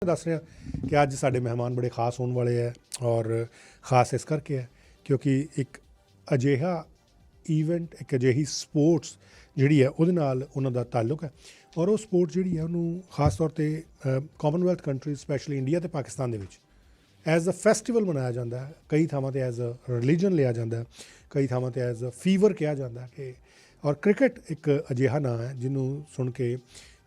दस रहा कि अज साडे मेहमान बड़े खास होने वाले है और खास इस करके है क्योंकि एक अजिहा ईवेंट एक अजिही स्पोर्ट्स जिहड़ी है उहदे नाल उन्हां दा ताल्लुक है और वो स्पोर्ट्स जिहड़ी है उन्होंने खास तौर पर कॉमनवैल्थ कंट्रीज स्पैशली इंडिया तो पाकिस्तान दे विच एज अ फैसटिवल मनाया जाता है, कई थावां ते एज अ रिलीजन लिया जाता है, कई थावां ते एज अ फीवर कहा जाता है कि और क्रिकेट एक अजिहा नाम है जिन्होंने सुन के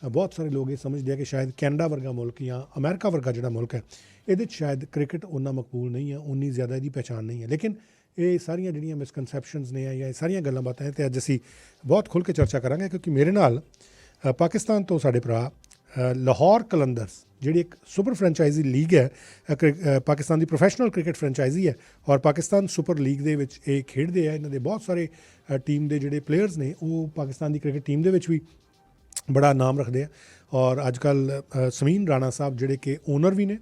बहुत सारे लोग ये समझते हैं कि शायद कैनेडा वर्गा मुल्क या अमेरिका वर्गा जो मुल्क है ये शायद क्रिकेट उन्ना मकबूल नहीं है, उन्नी ज़्यादा इसकी पहचान नहीं है। लेकिन ये सारिया जिहड़ियां मिसकनसैप्शनस ने या ये सारिया गल्लां बातां हैं तो अज असी बहुत खुल के चर्चा करांगे क्योंकि मेरे नाल पाकिस्तान तो साडे भरा लाहौर कलंदर्स जिहड़ी एक सुपर फ्रेंचाइजी लीग है, पाकिस्तान की प्रोफैशनल क्रिकेट फ्रेंचाइजी है और पाकिस्तान सुपर लीग दे विच ये खेडदे है। इन्हां दे बहुत सारे टीम के जिहड़े प्लेयर्स ने वो पाकिस्तान की क्रिकेट टीम दे विच भी बड़ा नाम रखते हैं और अजकल समीन राणा साहब जिहड़े कि ओनर भी ने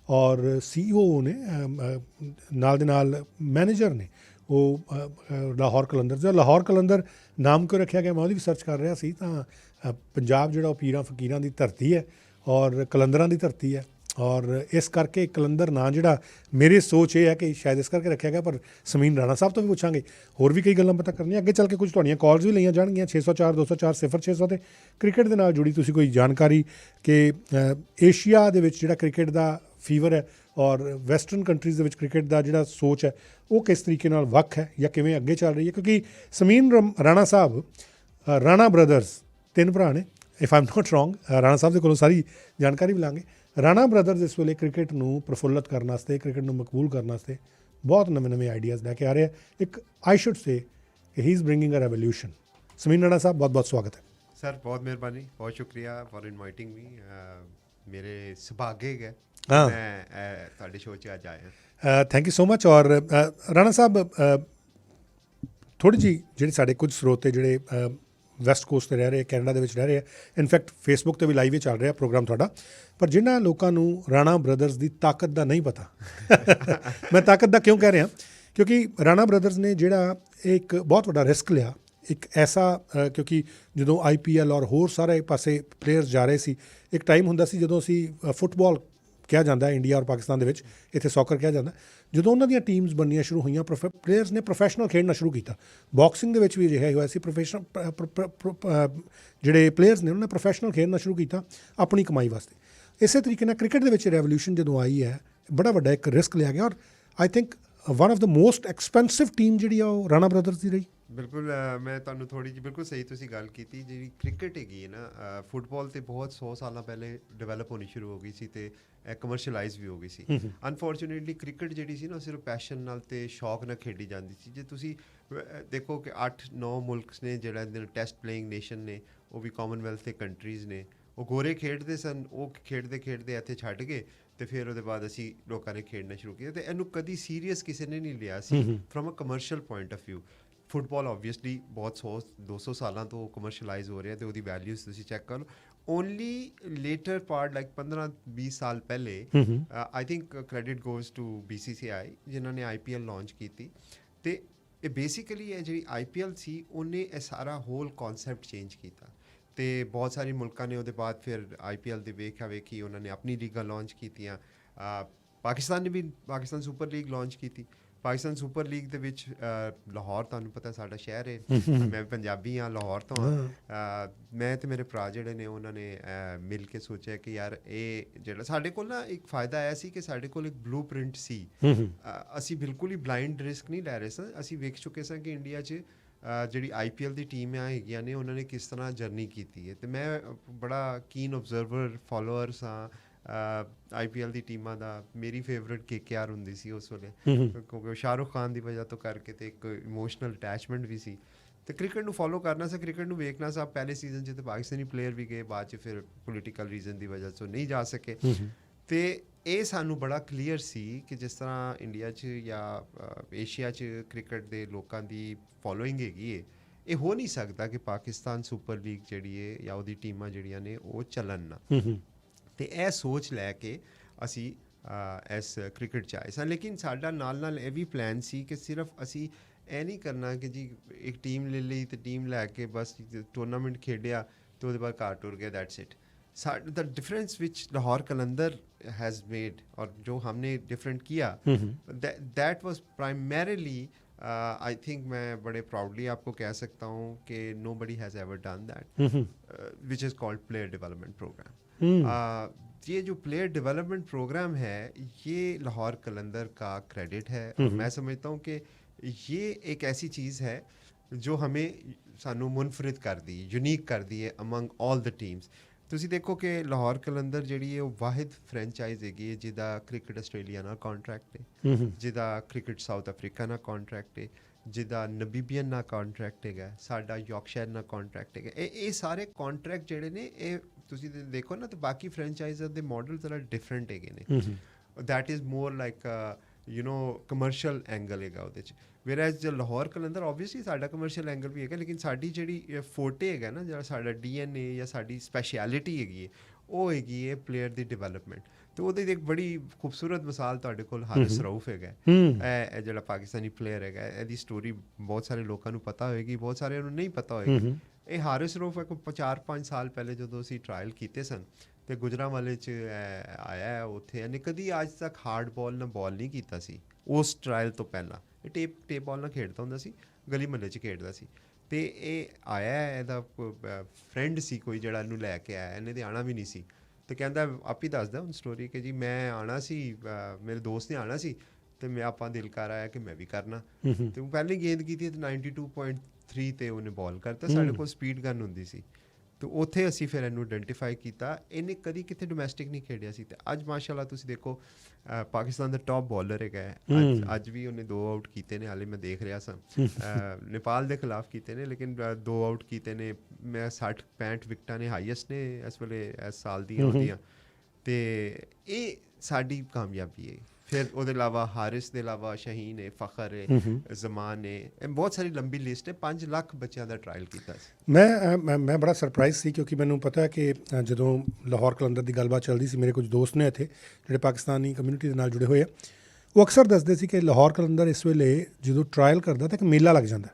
और CEO ने नाल दे नाल मैनेजर ने वो लाहौर कलंदर। लाहौर कलंदर नाम क्यों रखा गया मैं वो भी सर्च कर रहा सी तां पंजाब जिहड़ा पीरां फकीरां की धरती है और कलंदरां की धरती है और इस करके कलंदर नां जिहड़ा मेरी सोच ये है कि शायद इस करके रखा गया। पर समीन राणा साहब तो भी पूछांगे, होर भी कई गल्लां पता करनियां, अगे चल के कुछ तुहाड़ियां कॉल्स भी लईआं जाणगियां 604 204 0600 ते क्रिकेट दे नाल जुड़ी तुसीं कोई जानकारी कि एशिया दे विच जिहड़ा क्रिकेट दा फीवर है और वैसटर्न कंट्रीज़ दे विच क्रिकेट दा जिहड़ा सोच है वो किस तरीके नाल वख है या किवें अगे चल रही है। क्योंकि समीन राणा साहब राणा ब्रदर्स तीन भरा ने, if I am not wrong, Rana साहब के कोलों सारी जानकारी भी लांगे। राणा ब्रदर्स इस वेले क्रिकेट नूं प्रफुल्लत करने वास्ते क्रिकेट नूं मकबूल करने वास्ते बहुत नवे नवे आइडियाज़ लैके आ रहे हैं। एक I should say he is bringing a revolution. Sameen Rana साहब बहुत बहुत स्वागत है सर, बहुत मेहरबानी, बहुत शुक्रिया फॉर इनवाइटिंग मी। मेरे सुभागे है हाँ मैं ਤੁਹਾਡੇ शो च अज आया। Thank you so much. और राणा साहब थोड़ी जी जिहड़े साडे कुछ स्रोते जिहड़े वैसट कोस्ट ते रह रहे कैनेडा दे विच रह रहे हैं, इनफैक्ट फेसबुक ते भी लाइव ही चल रहा प्रोग्राम तुहाडा, पर जिन्हां लोकां नूं राणा ब्रदर्स की ताकत दा नहीं पता मैं ताकत दा क्यों कह रहा क्योंकि राणा ब्रदर्स ने जिहड़ा एक बहुत बड़ा रिस्क लिया एक ऐसा क्योंकि जो IPL और होर सारे पासे प्लेयर्स जा रहे सी, एक टाइम हुंदा सी जदों असी फुटबॉल कहा जाता है इंडिया और पाकिस्तान दे विच, इत्थे सॉकर कहा जाता है, जो उन्होंने दी टीम्स बननियां शुरू हुई प्लेयर्स ने प्रोफैशनल खेलना शुरू किया। बॉक्सिंग दे विच भी अजिहा होया सी, प्रोफैशनल जिहड़े प्लेयर्स ने उन्होंने प्रोफैशनल खेलना शुरू किया अपनी कमाई वास्ते। इस तरीके नाल क्रिकेट दे विच रेवोल्यूशन जो आई है बड़ा वड्डा एक रिस्क लिया गया और I think one of the most expensive team जिहड़ी आ वो राणा ब्रदर्स की रही। बिल्कुल, मैं ਤੁਹਾਨੂੰ थोड़ी जी बिल्कुल सही तुसी गल की जी। क्रिकेट हैगी ना, फुटबॉल तो बहुत 100 साल पहले डिवेलप होनी शुरू हो गई सी ते कमर्शलाइज भी हो गई सी। अनफॉर्चुनेटली क्रिकेट जी सी ना सिर्फ पैशन नाल ते शौक नाल खेडी जाती सी। जे तुसी देखो कि 8-9 मुल्क ने जिहड़ा टैसट प्लेइंग नेशन ने वो भी कॉमनवैल्थ के कंट्रीज़ ने वो गोरे खेडते सन, वो खेडते खेडते इत्थे छड्ड गए तो फिर उसके बाद असी लोगों ने खेडना शुरू किया। तो इनू कभी सीरीयस किसी ने नहीं लिया सी from a commercial point of view. Football obviously बहुत 100-200 सालों तो कमर्शलाइज हो रहा है तो वो वैल्यूज़ तुसी चेक कर लो। ओनली लेटर पार्ट लाइक 15-20 साल पहले I think credit goes to BCCI जिन्होंने IPL लॉन्च की थी। तो बेसिकली ये जी IPL सी उन्हें यह सारा होल कॉन्सैप्ट चेंज किया तो बहुत सारे मुल्कों ने उसके बाद फिर IPL की वेखा वेखी उन्होंने अपनी लीगा लॉन्च की। पाकिस्तान ने भी पाकिस्तान सुपर लीग लॉन्च की थी। पाकिस्तान सुपर लीग दे विच लाहौर तुहानूं पता साडा शहर है, मैं पंजाबी हाँ, लाहौर तो हाँ। मैं तो मेरे भरा जिहड़े ने उन्होंने मिल के सोचा कि यार ये जिहड़ा साडे कोल ना एक फ़ायदा आया सी कि साडे कोल एक ब्लू प्रिंट सी। असी बिल्कुल ही ब्लाइंड रिस्क नहीं लै रहे सन, असी वेख चुके सन कि इंडिया च जिहड़ी IPL दी टीम हैगियां ने उन्होंने किस तरह जर्नी की है। तो मैं बड़ा कीन ऑबजर्वर फॉलोअर हाँ IPL दी टीमां दा। मेरी फेवरेट KKR हुंदी सी उस वेले क्योंकि शाहरुख खान की वजह तो करके तो एक इमोशनल अटैचमेंट भी सी। तो क्रिकेट नूं फॉलो करना सा, क्रिकेट नूं वेखना सा। पहले सीजन च तो पाकिस्तानी प्लेयर भी गए, बाद च फिर पोलिटिकल रीजन की वजह से नहीं जा सके। तो ये सानू बड़ा क्लीयर सी कि जिस तरह इंडिया च या एशिया च क्रिकेट के लोगों की फॉलोइंग हैगी है, ये हो नहीं सकता कि पाकिस्तान सुपर लीग जिहड़ी है या उसदी टीमां जिहड़ियां ने वो चलन ना। तो यह सोच लैके असी इस क्रिकेट च आए सन। लेकिन साडा नाल यह भी प्लान सी कि सिर्फ असी यह नहीं करना कि जी एक टीम ले ली तो टीम लैके बस टूर्नामेंट खेडिया तो उसके बाद घर टुर गया, that's it. The difference which Lahore Qalandar has made, और जो हमने डिफरेंट किया, that was primarily I think मैं बड़े प्राउडली आपको कह सकता हूँ कि nobody has ever done that, which is called player development program. ये जो प्लेयर डेवलपमेंट प्रोग्राम है ये लाहौर कलंदर का क्रेडिट है, और मैं समझता हूँ कि ये एक ऐसी चीज़ है जो हमें सानू मुनफरिद कर दी, यूनीक कर दी है अमंग ऑल द टीम्स। ਤੁਸੀਂ ਦੇਖੋ ਕਿ ਲਾਹੌਰ ਕਲੰਦਰ ਜਿਹੜੀ ਹੈ ਉਹ ਵਾਹਿਦ ਫਰੈਂਚਾਈਜ਼ ਹੈਗੀ ਹੈ ਜਿਹਦਾ ਕ੍ਰਿਕਟ ਆਸਟ੍ਰੇਲੀਆ ਨਾਲ ਕੰਟਰੈਕਟ ਹੈ, ਜਿਹਦਾ ਕ੍ਰਿਕਟ ਸਾਊਥ ਅਫਰੀਕਾ ਨਾਲ ਕੰਟਰੈਕਟ ਹੈ, ਜਿਹਦਾ ਨਮੀਬੀਅਨ ਨਾਲ ਕੰਟਰੈਕਟ ਹੈਗਾ, ਸਾਡਾ ਯਾਰਕਸ਼ਾਇਰ ਨਾਲ ਕੰਟਰੈਕਟ ਹੈਗਾ। ਇਹ ਸਾਰੇ ਕੰਟਰੈਕਟ ਜਿਹੜੇ ਨੇ ਇਹ ਤੁਸੀਂ ਦੇਖੋ ਨਾ, ਤੇ ਬਾਕੀ ਫਰੈਂਚਾਈਜ਼ਰ ਦੇ ਮਾਡਲ ਜ਼ਰਾ ਡਿਫਰੈਂਟ ਹੈਗੇ ਨੇ। That is more like you know commercial angle ਹੈਗਾ ਉਹਦੇ 'ਚ, whereas ਜੋ ਲਾਹੌਰ ਕਲੰਦਰ ਓਬਵੀਅਸਲੀ ਸਾਡਾ ਕਮਰਸ਼ੀਅਲ ਐਂਗਲ ਵੀ ਹੈਗਾ, ਲੇਕਿਨ ਸਾਡੀ ਜਿਹੜੀ ਫੋਟੇ ਹੈਗਾ ਨਾ, ਜਿਹੜਾ ਸਾਡਾ DNA ਜਾਂ ਸਾਡੀ ਸਪੈਸ਼ਲਿਟੀ ਹੈਗੀ ਹੈ ਉਹ ਹੈਗੀ ਹੈ ਪਲੇਅਰ ਦੀ ਡਿਵੈਲਪਮੈਂਟ। ਤੇ ਉਹਦੀ ਇੱਕ ਬੜੀ ਖੂਬਸੂਰਤ ਮਿਸਾਲ ਤੁਹਾਡੇ ਕੋਲ ਹਾਰਿਸ ਰਊਫ ਹੈਗਾ, ਇਹ ਜਿਹੜਾ ਪਾਕਿਸਤਾਨੀ ਪਲੇਅਰ ਹੈਗਾ, ਇਹਦੀ ਸਟੋਰੀ ਬਹੁਤ ਸਾਰੇ ਲੋਕਾਂ ਨੂੰ ਪਤਾ ਹੋਏਗੀ, ਬਹੁਤ ਸਾਰਿਆਂ ਨੂੰ ਨਹੀਂ ਪਤਾ ਹੋਏਗੀ। ਇਹ ਹਾਰਿਸ ਰਊਫ ਇੱਕ 4-5 ਸਾਲ ਪਹਿਲੇ ਜਦੋਂ ਅਸੀਂ ਟਰਾਇਲ ਕੀਤੇ ਸਨ ਤੇ ਗੁਜਰਾਂਵਾਲੇ 'ਚ ਆਇਆ ਉੱਥੇ, ਇਹਨੇ ਕਦੀ ਅੱਜ ਤੱਕ ਹਾਰਡ ਬਾਲ ਨਾਲ ਬਾਲ ਨਹੀਂ ਕੀਤਾ ਸੀ। ਉਸ ਟਰਾਇਲ ਤੋਂ ਪਹਿਲਾਂ ਇਹ ਟੇਪ ਬਾਲ ਨਾਲ ਖੇਡਦਾ ਹੁੰਦਾ ਸੀ, ਗਲੀ ਮਹੱਲੇ 'ਚ ਖੇਡਦਾ ਸੀ। ਤੇ ਇਹ ਆਇਆ, ਇਹਦਾ ਫਰੈਂਡ ਸੀ ਕੋਈ ਜਿਹੜਾ ਇਹਨੂੰ ਲੈ ਕੇ ਆਇਆ, ਇਹਨੇ ਤੇ ਆਉਣਾ ਵੀ ਨਹੀਂ ਸੀ। ਤੇ ਕਹਿੰਦਾ, ਆਪ ਹੀ ਦੱਸਦਾ ਹੁਣ ਸਟੋਰੀ ਕਿ ਜੀ ਮੈਂ ਆਉਣਾ ਸੀ, ਮੇਰੇ ਦੋਸਤ ਨੇ ਆਉਣਾ ਸੀ ਤੇ ਮੈਂ ਆਪਾਂ ਦਿਲ ਕਰ ਆਇਆ ਕਿ ਮੈਂ ਵੀ ਕਰਨਾ। ਤੇ ਉਹ ਪਹਿਲੀ ਗੇਂਦ ਕੀਤੀ ਤੇ 92.3 ਤੇ ਉਹਨੇ ਬਾਲ ਕਰਤਾ। ਸਾਡੇ ਕੋਲ ਸਪੀਡ ਗਨ ਹੁੰਦੀ ਸੀ ਤੇ ਉੱਥੇ ਅਸੀਂ ਫਿਰ ਇਹਨੂੰ ਆਇਡੈਂਟੀਫਾਈ ਕੀਤਾ। ਇਹਨੇ ਕਦੀ ਕਿਤੇ ਡੋਮੈਸਟਿਕ ਨਹੀਂ ਖੇਡਿਆ ਸੀ ਤੇ ਅੱਜ ਮਾਸ਼ਾਅੱਲਾ ਤੁਸੀਂ ਦੇਖੋ ਪਾਕਿਸਤਾਨ ਦਾ ਟੌਪ ਬੋਲਰ ਹੈਗਾ। ਅੱਜ ਵੀ ਉਹਨੇ 2 ਆਊਟ ਕੀਤੇ ਨੇ, ਹਾਲੇ ਮੈਂ ਦੇਖ ਰਿਹਾ ਸਾਂ, ਨੇਪਾਲ ਦੇ ਖਿਲਾਫ ਕੀਤੇ ਨੇ, ਲੇਕਿਨ 2 ਆਊਟ ਕੀਤੇ ਨੇ। ਮੈਂ 60-65 ਵਿਕਟਾਂ ਨੇ ਹਾਈਐਸਟ ਨੇ ਇਸ ਵੇਲੇ ਇਸ ਸਾਲ ਦੀਆਂ ਉਹਦੀਆਂ। ਤੇ ਇਹ ਸਾਡੀ ਕਾਮਯਾਬੀ ਹੈ। ਫਿਰ ਉਹਦੇ ਇਲਾਵਾ ਹਾਰਿਸ ਦੇ ਇਲਾਵਾ ਸ਼ਹੀਨ ਹੈ, ਫਖਰ ਹੈ, ਜ਼ਮਾਨ ਹੈ, ਬਹੁਤ ਸਾਰੀ ਲੰਬੀ ਲਿਸਟ ਹੈ। 5 ਲੱਖ ਬੱਚਿਆਂ ਦਾ ਟਰਾਇਲ ਕੀਤਾ ਸੀ। ਮੈਂ ਬੜਾ ਸਰਪ੍ਰਾਈਜ਼ ਸੀ ਕਿਉਂਕਿ ਮੈਨੂੰ ਪਤਾ ਕਿ ਜਦੋਂ ਲਾਹੌਰ ਕਲੰਦਰ ਦੀ ਗੱਲਬਾਤ ਚੱਲਦੀ ਸੀ, ਮੇਰੇ ਕੁਝ ਦੋਸਤ ਨੇ ਇੱਥੇ ਜਿਹੜੇ ਪਾਕਿਸਤਾਨੀ ਕਮਿਊਨਿਟੀ ਦੇ ਨਾਲ ਜੁੜੇ ਹੋਏ ਆ, ਉਹ ਅਕਸਰ ਦੱਸਦੇ ਸੀ ਕਿ ਲਾਹੌਰ ਕਲੰਦਰ ਇਸ ਵੇਲੇ ਜਦੋਂ ਟਰਾਇਲ ਕਰਦਾ ਤਾਂ ਇੱਕ ਮੇਲਾ ਲੱਗ ਜਾਂਦਾ,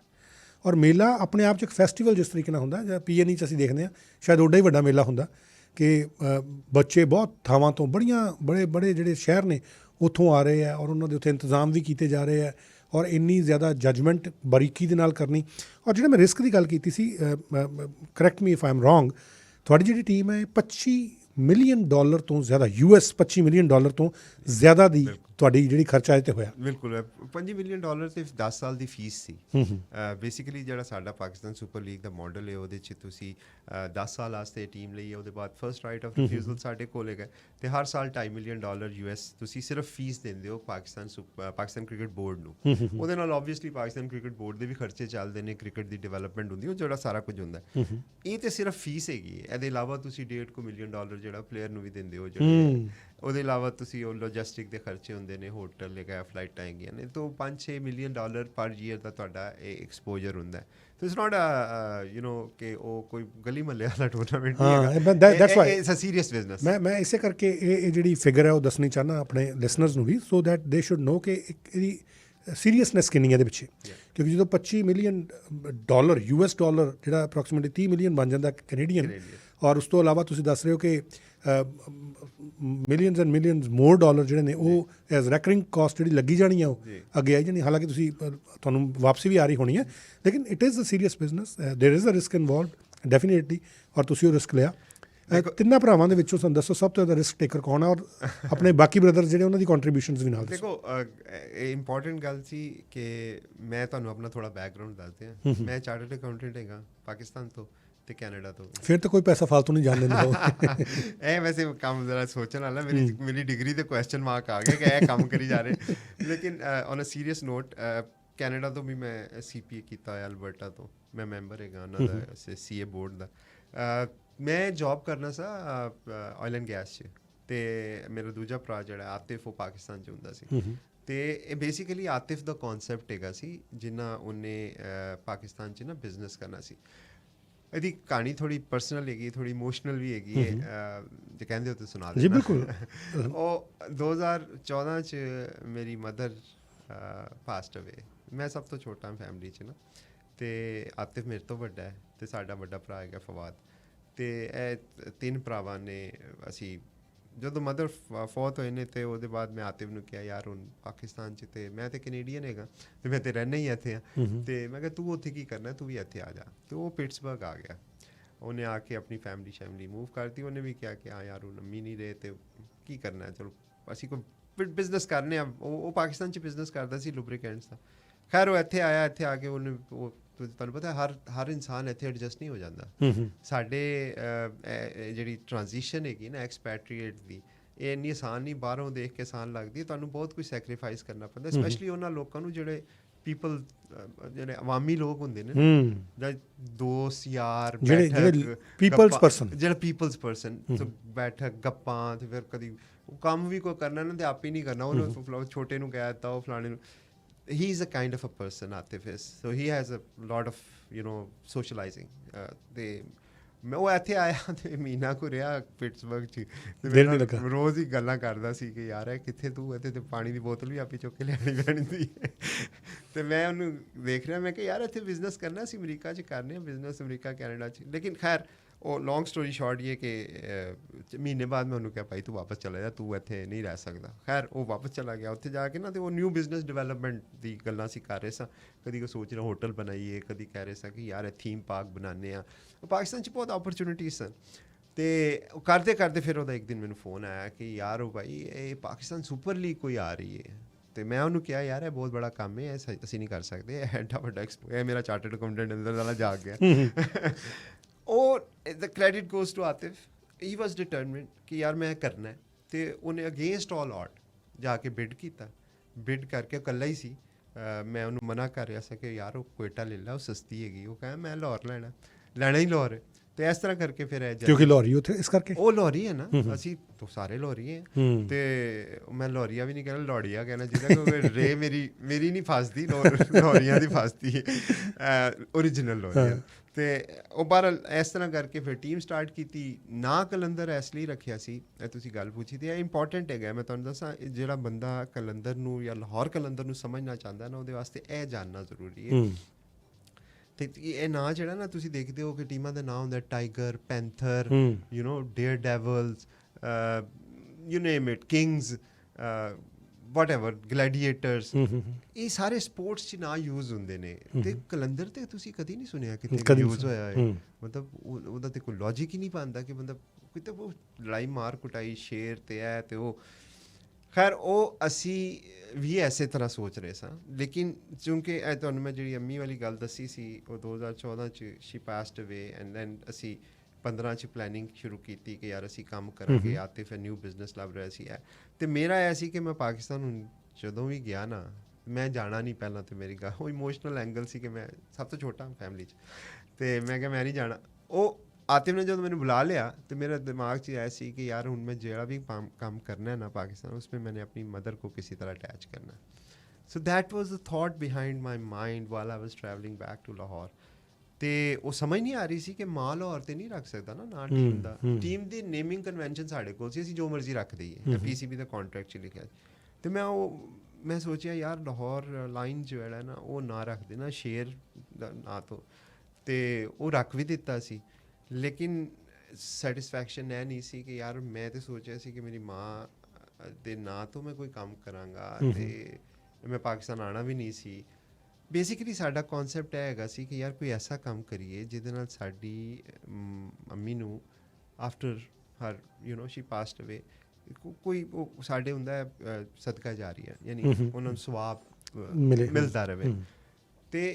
ਔਰ ਮੇਲਾ ਆਪਣੇ ਆਪ 'ਚ ਇੱਕ ਫੈਸਟੀਵਲ ਜਿਸ ਤਰੀਕੇ ਨਾਲ ਹੁੰਦਾ, ਜਾਂ PNE 'ਚ ਅਸੀਂ ਦੇਖਦੇ ਹਾਂ ਸ਼ਾਇਦ ਉੱਡਾ ਹੀ ਵੱਡਾ ਮੇਲਾ ਹੁੰਦਾ ਕਿ ਬੱਚੇ ਬਹੁਤ ਥਾਵਾਂ ਤੋਂ ਬੜੇ ਜਿਹੜੇ ਸ਼ਹਿਰ ਨੇ ਉੱਥੋਂ ਆ ਰਹੇ ਆ, ਔਰ ਉਹਨਾਂ ਦੇ ਉੱਥੇ ਇੰਤਜ਼ਾਮ ਵੀ ਕੀਤੇ ਜਾ ਰਹੇ ਆ, ਔਰ ਇੰਨੀ ਜ਼ਿਆਦਾ ਜੱਜਮੈਂਟ ਬਾਰੀਕੀ ਦੇ ਨਾਲ ਕਰਨੀ। ਔਰ ਜਿਹੜਾ ਮੈਂ ਰਿਸਕ ਦੀ ਗੱਲ ਕੀਤੀ ਸੀ, correct me if I am wrong, ਤੁਹਾਡੀ ਜਿਹੜੀ ਟੀਮ ਹੈ $25 ਮਿਲੀਅਨ ਤੋਂ ਜ਼ਿਆਦਾ, US $25 ਮਿਲੀਅਨ ਤੋਂ ਜ਼ਿਆਦਾ ਦੀ ਤੁਹਾਡੀ ਜਿਹੜੀ ਖਰਚਾ ਇਹ 'ਤੇ ਹੋਇਆ। ਬਿਲਕੁਲ, $5 ਮਿਲੀਅਨ ਤੇ 10 ਸਾਲ ਦੀ ਫੀਸ ਸੀ। ਬੇਸਿਕਲੀ ਜਿਹੜਾ ਸਾਡਾ ਪਾਕਿਸਤਾਨ ਸੁਪਰ ਲੀਗ ਦਾ ਮਾਡਲ ਹੈ ਉਹਦੇ 'ਚ ਤੁਸੀਂ 10 ਸਾਲ ਵਾਸਤੇ ਟੀਮ ਲਈ ਹੈ, ਉਹਦੇ ਬਾਅਦ ਫਸਟ ਰਾਈਟ ਆਫ ਰਿਫਿਊਜ਼ਲ ਸਾਡੇ ਕੋਲ ਹੈਗਾ, ਤੇ ਹਰ ਸਾਲ $2.5 ਮਿਲੀਅਨ US ਤੁਸੀਂ ਸਿਰਫ ਫੀਸ ਦਿੰਦੇ ਹੋ ਪਾਕਿਸਤਾਨ ਕ੍ਰਿਕਟ ਬੋਰਡ ਨੂੰ। ਉਹਦੇ ਨਾਲ ਓਬਵੀਅਸਲੀ ਪਾਕਿਸਤਾਨ ਕ੍ਰਿਕਟ ਬੋਰਡ ਦੇ ਵੀ ਖਰਚੇ ਚੱਲਦੇ ਨੇ, ਕ੍ਰਿਕਟ ਦੀ ਡਿਵੈਲਪਮੈਂਟ ਹੁੰਦੀ, ਉਹ ਜਿਹੜਾ ਸਾਰਾ ਕੁਝ ਹੁੰਦਾ। ਇਹ ਤੇ ਸਿਰਫ ਫੀਸ ਹੈਗੀ ਹੈ। ਇਹਦੇ ਇਲਾਵਾ ਤੁਸੀਂ $1.5 ਮਿਲੀਅਨ ਜਿਹੜਾ ਪਲੇਅਰ ਨੂੰ ਵੀ ਦਿੰਦੇ ਹੋ, ਜਿਹੜੇ ਉਹਦੇ ਇਲਾਵਾ ਤੁਸੀਂ ਉਹ ਲੌਜਿਸਟਿਕ ਦੇ ਖਰਚੇ ਹੁੰਦੇ ਨੇ, ਹੋਟਲ ਹੈਗਾ, ਫਲਾਈਟਾਂ ਹੈਗੀਆਂ ਨੇ, ਤਾਂ $5-6 ਮਿਲੀਅਨ ਪਰ ਈਅਰ ਦਾ ਤੁਹਾਡਾ ਇਹ ਐਕਸਪੋਜਰ ਹੁੰਦਾ। So it's not you know ਕਿ ਉਹ ਕੋਈ ਗਲੀ ਮਹੱਲੇ ਵਾਲਾ ਟੂਰਨਾਮੈਂਟ ਨਹੀਂ ਹੈਗਾ, ਇਟਸ ਅ ਸੀਰੀਅਸ ਬਿਜ਼ਨਸ। ਮੈਂ ਇਸੇ ਕਰਕੇ ਇਹ ਜਿਹੜੀ ਫਿਗਰ ਹੈ ਉਹ ਦੱਸਣੀ ਚਾਹੁੰਦਾ ਆਪਣੇ ਲਿਸਨਰਸ ਨੂੰ ਵੀ, ਸੋ ਦੈਟ ਦੇ ਸ਼ੁੱਡ ਨੋ ਕਿ ਇਹਦੀ ਸੀਰੀਅਸਨੈਸ ਕਿੰਨੀ ਹੈ ਇਹਦੇ ਪਿੱਛੇ। ਕਿਉਂਕਿ ਜਦੋਂ $25 ਮਿਲੀਅਨ US ਜਿਹੜਾ ਅਪਰੋਕਸੀਮੇਟਲੀ 30 ਮਿਲੀਅਨ ਬਣ ਜਾਂਦਾ ਕੈਨੇਡੀਅਨ, ਔਰ ਉਸ ਤੋਂ ਇਲਾਵਾ ਤੁਸੀਂ ਦੱਸ ਰਹੇ ਹੋ ਕਿ millions and millions more dollar ਜਿਹੜੇ ਨੇ ਉਹ ਐਜ਼ ਰੈਕਰਿੰਗ ਕਾਸਟ ਜਿਹੜੀ ਲੱਗੀ ਜਾਣੀ ਆ ਉਹ ਅੱਗੇ ਆਈ ਜਾਣੀ। ਹਾਲਾਂਕਿ ਤੁਸੀਂ ਤੁਹਾਨੂੰ ਵਾਪਸੀ ਵੀ ਆ ਰਹੀ ਹੋਣੀ ਹੈ, ਲੇਕਿਨ it is a serious business, there is a risk involved definitely, ਔਰ ਤੁਸੀਂ ਉਹ ਰਿਸਕ ਲਿਆ। ਤਿੰਨਾਂ ਭਰਾਵਾਂ ਦੇ ਵਿੱਚੋਂ ਸਾਨੂੰ ਦੱਸੋ ਸਭ ਤੋਂ ਜ਼ਿਆਦਾ ਰਿਸਕ ਟੇਕਰ ਕੌਣ ਹੈ, ਔਰ ਆਪਣੇ ਬਾਕੀ ਬ੍ਰਦਰ ਜਿਹੜੇ ਉਹਨਾਂ ਦੀ ਕੰਟਰੀਬਿਊਸ਼ਨਸ ਵੀ ਨਾਲ ਦੇਖੋ। ਇਹ ਇੰਪੋਰਟੈਂਟ ਗੱਲ ਸੀ ਕਿ ਮੈਂ ਤੁਹਾਨੂੰ ਆਪਣਾ ਥੋੜਾ ਬੈਕਗਰਾਉਂਡ ਦੱਸਦੇ ਹਾਂ। ਮੈਂ ਚਾਰਟਰਡ ਅਕਾਊਂਟੈਂਟ ਹੈਗਾ ਪਾਕਿਸਤਾਨ ਤੋਂ ਤੇ ਕੈਨੇਡਾ ਤੋਂ। ਫਿਰ ਤਾਂ ਕੋਈ ਪੈਸਾ ਫਾਲਤੂ ਨਹੀਂ ਜਾਣ ਦਿੰਦਾ ਉਹ। ਇਹ ਵੈਸੇ ਕੰਮ ਜ਼ਰਾ ਸੋਚਣ ਵਾਲਾ, ਮੇਰੀ ਡਿਗਰੀ ਤੇ ਕੁਐਸਚਨ ਮਾਰਕ ਆ ਗਿਆ ਕਿ ਇਹ ਕੰਮ ਕਰੀ ਜਾ ਰਹੇ। ਲੇਕਿਨ on a serious note, Canada ਤੋਂ ਵੀ ਮੈਂ CPA ਕੀਤਾ ਹੋਇਆ, ਅਲਬਰਟਾ ਤੋਂ ਮੈਂ ਮੈਂਬਰ ਹੈਗਾ ਉਹਨਾਂ ਦਾ CA ਬੋਰਡ ਦਾ। ਮੈਂ ਜੌਬ ਕਰਨਾ ਸਾ ਆਇਲ ਐਂਡ ਗੈਸ 'ਚ, ਤੇ ਮੇਰਾ ਦੂਜਾ ਭਰਾ ਜਿਹੜਾ ਆਤਿਫ ਉਹ ਪਾਕਿਸਤਾਨ 'ਚ ਹੁੰਦਾ ਸੀ। ਤੇ ਇਹ ਬੇਸਿਕਲੀ ਆਤਿਫ ਦਾ ਕਨਸੈਪਟ ਹੈਗਾ ਸੀ ਜਿੰਨਾ ਉਹਨੇ ਪਾਕਿਸਤਾਨ 'ਚ ਨਾ ਬਿਜ਼ਨਸ ਕਰਨਾ ਸੀ। ਇਹਦੀ ਕਹਾਣੀ ਥੋੜੀ ਪਰਸਨਲ ਹੈਗੀ, ਥੋੜੀ ਇਮੋਸ਼ਨਲ ਵੀ ਹੈਗੀ ਹੈ, ਜੇ ਕਹਿੰਦੇ ਹੋ ਤਾਂ ਸੁਣਾ ਦਿਓ। ਜੀ ਬਿਲਕੁਲ। ਉਹ 2014 'ਚ ਮੇਰੀ ਮਦਰ ਪਾਸਟ ਅਵੇ। ਮੈਂ ਸਭ ਤੋਂ ਛੋਟਾ ਫੈਮਿਲੀ 'ਚ ਨਾ, ਤੇ ਆਤਿਫ ਮੇਰੇ ਤੋਂ ਵੱਡਾ ਹੈ, ਤੇ ਸਾਡਾ ਵੱਡਾ ਭਰਾ ਹੈਗਾ ਫਵਾਦ। ਤੇ ਇਹ 3 ਭਰਾਵਾਂ ਨੇ ਅਸੀਂ ਜਦੋਂ ਮਦਰ ਫੌਤ ਹੋਏ ਨੇ ਤੇ ਉਹਦੇ ਬਾਅਦ ਮੈਂ ਆਤਿਫ ਨੂੰ ਕਿਹਾ ਯਾਰ ਹੁਣ ਪਾਕਿਸਤਾਨ 'ਚ ਤੇ ਮੈਂ ਤੇ ਕੈਨੇਡੀਅਨ ਹੈਗਾ ਤੇ ਮੈਂ ਤੇ ਰਹਿਣਾ ਹੀ ਇੱਥੇ ਆ ਤੇ ਮੈਂ ਕਿਹਾ ਤੂੰ ਉੱਥੇ ਕੀ ਕਰਨਾ ਤੂੰ ਵੀ ਇੱਥੇ ਆ ਜਾ ਤੇ ਉਹ ਪਿਟਸਬਰਗ ਆ ਗਿਆ ਉਹਨੇ ਆ ਕੇ ਆਪਣੀ ਫੈਮਿਲੀ ਮੂਵ ਕਰਤੀ ਉਹਨੇ ਵੀ ਕਿਹਾ ਕਿ ਹਾਂ ਯਾਰ ਹੁਣ ਅੰਮੀ ਨਹੀਂ ਰਹੇ ਤੇ ਕੀ ਕਰਨਾ ਚਲੋ ਅਸੀਂ ਕੋਈ ਬਿਜ਼ਨਸ ਕਰਨੇ ਆ ਉਹ ਪਾਕਿਸਤਾਨ 'ਚ ਬਿਜ਼ਨਸ ਕਰਦਾ ਸੀ ਲੁਬਰੀਕੈਂਟਸ ਦਾ ਖੈਰ ਉਹ ਇੱਥੇ ਆਇਆ ਇੱਥੇ ਆ ਕੇ ਉਹਨੇ ਉਹ ਤੁਹਾਨੂੰ ਪਤਾ ਹਰ ਇਨਸਾਨ ਇੱਥੇ ਐਡਜਸਟ ਨਹੀਂ ਹੋ ਜਾਂਦਾ ਸਾਡੇ ਜਿਹੜੀ ਟ੍ਰਾਂਜੀਸ਼ਨ ਹੈਗੀ ਨਾ ਐਕਸਪੈਟਰੀਏਟ ਦੀ ਇਹ ਇੰਨੀ ਆਸਾਨ ਨਹੀਂ ਬਾਹਰੋਂ ਦੇਖ ਕੇ ਆਸਾਨ ਲੱਗਦੀ ਤੁਹਾਨੂੰ ਬਹੁਤ ਕੁਝ ਸੈਕਰੀਫਾਈਸ ਕਰਨਾ ਪੈਂਦਾ ਸਪੈਸ਼ਲੀ ਉਹਨਾਂ ਲੋਕਾਂ ਨੂੰ ਜਿਹੜੇ ਪੀਪਲ ਜਿਹੜੇ ਅਵਾਮੀ ਲੋਕ ਹੁੰਦੇ ਨੇ ਜਾਂ ਦੋਸਤ ਯਾਰ ਜਿਹੜੇ ਪੀਪਲਸ ਪਰਸਨ ਬੈਠਕ ਗੱਪਾਂ ਤੇ ਫਿਰ ਕਦੀ ਕੰਮ ਵੀ ਕੋਈ ਕਰਨਾ ਨਾ ਤੇ ਆਪ ਹੀ ਨਹੀਂ ਕਰਨਾ ਉਹਨੂੰ ਛੋਟੇ ਨੂੰ ਕਹਿ ਦਿੱਤਾ ਉਹ ਫਲਾਣੇ ਨੂੰ he's a kind of a person Atif is so he has a lot of socializing they ਮੈਂ ਉਹ ਇੱਥੇ ਆਇਆ ਤੇ ਮਹੀਨਾ ਕੁ ਰਿਹਾ ਪਿਟਸਬਰਗ 'ਚ ਤੇ ਰੋਜ਼ ਹੀ ਗੱਲਾਂ ਕਰਦਾ ਸੀ ਕਿ ਯਾਰ ਇਹ ਕਿੱਥੇ ਤੂੰ ਇੱਥੇ ਤੇ ਪਾਣੀ ਦੀ ਬੋਤਲ ਵੀ ਆਪੇ ਚੁੱਕ ਕੇ ਲਿਆਉਣੀ ਪੈਣੀ ਸੀ ਤੇ ਮੈਂ ਉਹਨੂੰ ਦੇਖ ਰਿਹਾ ਮੈਂ ਕਿ ਯਾਰ ਇੱਥੇ ਬਿਜ਼ਨਸ ਕਰਨਾ ਸੀ ਅਮਰੀਕਾ 'ਚ ਕਰਨੇ ਆ ਬਿਜ਼ਨਸ ਅਮਰੀਕਾ ਕੈਨੇਡਾ 'ਚ ਲੇਕਿਨ ਖੈਰ ਉਹ ਲੌਂਗ ਸਟੋਰੀ ਸ਼ਾਰਟ ਇਹ ਕਿ ਮਹੀਨੇ ਬਾਅਦ ਮੈਂ ਉਹਨੂੰ ਕਿਹਾ ਭਾਈ ਤੂੰ ਵਾਪਸ ਚਲਾ ਜਾ ਤੂੰ ਇੱਥੇ ਨਹੀਂ ਰਹਿ ਸਕਦਾ ਖੈਰ ਉਹ ਵਾਪਸ ਚਲਾ ਗਿਆ ਉੱਥੇ ਜਾ ਕੇ ਨਾ ਤੇ ਉਹ ਨਿਊ ਬਿਜ਼ਨਸ ਡਿਵੈਲਪਮੈਂਟ ਦੀ ਗੱਲਾਂ ਅਸੀਂ ਕਰ ਰਹੇ ਸਾਂ ਕਦੀ ਕੋਈ ਸੋਚ ਰਿਹਾ ਹੋਟਲ ਬਣਾਈਏ ਕਦੀ ਕਹਿ ਰਹੇ ਸਾਂ ਕਿ ਯਾਰ ਇਹ ਥੀਮ ਪਾਰਕ ਬਣਾਉਂਦੇ ਆ ਪਾਕਿਸਤਾਨ 'ਚ ਬਹੁਤ ਓਪਰਚੁਨਿਟੀਜ਼ ਸਨ ਤੇ ਉਹ ਕਰਦੇ ਕਰਦੇ ਫਿਰ ਉਹਦਾ ਇੱਕ ਦਿਨ ਮੈਨੂੰ ਫੋਨ ਆਇਆ ਕਿ ਯਾਰ ਉਹ ਭਾਈ ਇਹ ਪਾਕਿਸਤਾਨ ਸੁਪਰ ਲੀਗ ਕੋਈ ਆ ਰਹੀ ਹੈ ਤੇ ਮੈਂ ਉਹਨੂੰ ਕਿਹਾ ਯਾਰ ਇਹ ਬਹੁਤ ਬੜਾ ਕੰਮ ਹੈ ਅਸੀਂ ਨਹੀਂ ਕਰ ਸਕਦੇ ਇਹ ਐਡਾ ਵੱਡਾ ਇਹ ਮੇਰਾ ਚਾਰਟਰਡ ਅਕਾਊਂਟੈਂਟ ਅੰਦਰ ਵਾਲਾ ਜਾਗ ਗਿਆ ਉਹ ਦ credit goes to Atif he was determined ਕਿ ਯਾਰ ਮੈਂ ਕਰਨਾ ਤੇ ਉਹਨੇ ਅਗੇਂਸਟ ਆਲ ਆਟ ਜਾ ਕੇ ਬਿਡ ਕੀਤਾ ਬਿਡ ਕਰਕੇ ਇਕੱਲਾ ਹੀ ਸੀ ਮੈਂ ਉਹਨੂੰ ਮਨਾ ਕਰ ਰਿਹਾ ਸੀ ਕਿ ਯਾਰ ਉਹ ਕੋਇਟਾ ਲੈ ਲਾ ਉਹ ਸਸਤੀ ਹੈਗੀ ਉਹ ਕਹਿੰਦਾ ਮੈਂ ਲਾਹੌਰ ਲੈਣਾ ਹੀ ਲਾਹੌਰ ਹੈ ਤੇ ਇਸ ਤਰ੍ਹਾਂ ਕਰਕੇ ਫਿਰ ਕਿਉਂਕਿ ਲਾਹੌਰੀ ਉੱਥੇ ਇਸ ਕਰਕੇ ਉਹ ਲਾਹੌਰੀ ਹੈ ਨਾ ਅਸੀਂ ਤਾਂ ਸਾਰੇ ਲਾਹੌਰੀ ਹੈ ਤੇ ਮੈਂ ਲਾਹੌਰੀਆ ਵੀ ਨਹੀਂ ਕਹਿਣਾ ਲਾਹੌਰੀਆ ਕਹਿਣਾ ਜਿਹਦਾ ਕਿਉਂਕਿ ਰੇ ਮੇਰੀ ਨਹੀਂ ਫਸਦੀ ਲਾਹੌਰੀਆਂ ਦੀ ਫਸਦੀ ਹੈ ਓਰੀਜਨਲ ਲਾਹੌਰੀਆ ਤੇ ਉਹ ਬਾਹਰ ਇਸ ਤਰ੍ਹਾਂ ਕਰਕੇ ਫਿਰ ਟੀਮ ਸਟਾਰਟ ਕੀਤੀ ਨਾ ਕਲੰਦਰ ਇਸ ਲਈ ਰੱਖਿਆ ਸੀ ਇਹ ਤੁਸੀਂ ਗੱਲ ਪੁੱਛੀ ਤੇ ਇਹ ਇੰਪੋਰਟੈਂਟ ਹੈਗਾ ਮੈਂ ਤੁਹਾਨੂੰ ਦੱਸਾਂ ਜਿਹੜਾ ਬੰਦਾ ਕਲੰਦਰ ਨੂੰ ਜਾਂ ਲਾਹੌਰ ਕਲੰਦਰ ਨੂੰ ਸਮਝਣਾ ਚਾਹੁੰਦਾ ਨਾ ਉਹਦੇ ਵਾਸਤੇ ਇਹ ਜਾਣਨਾ ਜ਼ਰੂਰੀ ਹੈ ਤੇ ਇਹ ਨਾਂ ਜਿਹੜਾ ਨਾ ਤੁਸੀਂ ਦੇਖਦੇ ਹੋ ਕਿ ਟੀਮਾਂ ਦਾ ਨਾਂ ਹੁੰਦਾ tiger panther daredevils you name it kings whatever gladiators ਇਹ ਸਾਰੇ ਸਪੋਰਟਸ 'ਚ ਨਾਂ ਯੂਜ਼ ਹੁੰਦੇ ਨੇ ਤੇ ਕਲੰਦਰ ਤੇ ਤੁਸੀਂ ਕਦੀ ਨਹੀਂ ਸੁਣਿਆ ਕਿਤੇ ਯੂਜ਼ ਹੋਇਆ ਹੈ ਮਤਲਬ ਉਹਦਾ ਤੇ ਕੋਈ ਲੌਜਿਕ ਹੀ ਨਹੀਂ ਪਾਉਂਦਾ ਕਿ ਬੰਦਾ ਕਿਤੇ ਉਹ ਲੜਾਈ ਮਾਰ ਕੁਟਾਈ ਸ਼ੇਰ ਤੇ ਹੈ ਤੇ ਉਹ ਖੈਰ ਉਹ ਅਸੀਂ ਵੀ ਐਸੇ ਤਰ੍ਹਾਂ ਸੋਚ ਰਹੇ ਸਾਂ ਲੇਕਿਨ ਕਿਉਂਕਿ ਇਹ ਤੁਹਾਨੂੰ ਮੈਂ ਜਿਹੜੀ ਅੰਮੀ ਵਾਲੀ ਗੱਲ ਦੱਸੀ ਸੀ ਉਹ 2014 'ਚ she passed away and then ਅਸੀਂ 15 'ਚ ਪਲੈਨਿੰਗ ਸ਼ੁਰੂ ਕੀਤੀ ਕਿ ਯਾਰ ਅਸੀਂ ਕੰਮ ਕਰਾਂਗੇ ਆਤਿਫ ਨਿਊ ਬਿਜ਼ਨਸ ਲੱਭ ਰਿਹਾ ਸੀ ਅਤੇ ਮੇਰਾ ਇਹ ਸੀ ਕਿ ਮੈਂ ਪਾਕਿਸਤਾਨ ਨੂੰ ਜਦੋਂ ਵੀ ਗਿਆ ਨਾ ਮੈਂ ਜਾਣਾ ਨਹੀਂ ਪਹਿਲਾਂ ਤਾਂ ਮੇਰੀ ਗੱਲ ਉਹ ਇਮੋਸ਼ਨਲ ਐਂਗਲ ਸੀ ਕਿ ਮੈਂ ਸਭ ਤੋਂ ਛੋਟਾ ਫੈਮਿਲੀ 'ਚ ਅਤੇ ਮੈਂ ਕਿਹਾ ਮੈਂ ਨਹੀਂ ਜਾਣਾ ਉਹ ਆਤਿਫ ਨੇ ਜਦੋਂ ਮੈਨੂੰ ਬੁਲਾ ਲਿਆ तो मेरे दिमाग च आया सी कि यार हूँ मैं जो भी काम करना है ना पाकिस्तान उसमें मैंने अपनी मदर को किसी तरह अटैच करना so that was the thought behind my mind while I was travelling back to Lahore तो वो समझ नहीं आ रही सी कि मां लाहौर तो नहीं रख सकता ना टीम का टीम की नेमिंग कन्वेंशन साढ़े को सी जो मर्जी रख दईए PCB का कॉन्ट्रैक्ट च लिखा तो मैं सोचा यार लाहौर लाइन जो है ना वो ना रख देना शेर ना तो वो रख भी दिता सी लेकिन सैटिस्फैक्शन है नहीं सी कि यार मैं तो सोचा सी कि मेरी माँ दे ना तो मैं कोई काम करांगा ते मैं पाकिस्तान आना भी नहीं सी बेसिकली साडा कॉन्सैप्ट हैगा सी कि यार कोई ऐसा काम करिए जिहदे नाल साडी अम्मी नू after her she passed away कोई साडे हुंदा है सदका जारी है यानी उन्हां नू सवाब मिलदा रहे ते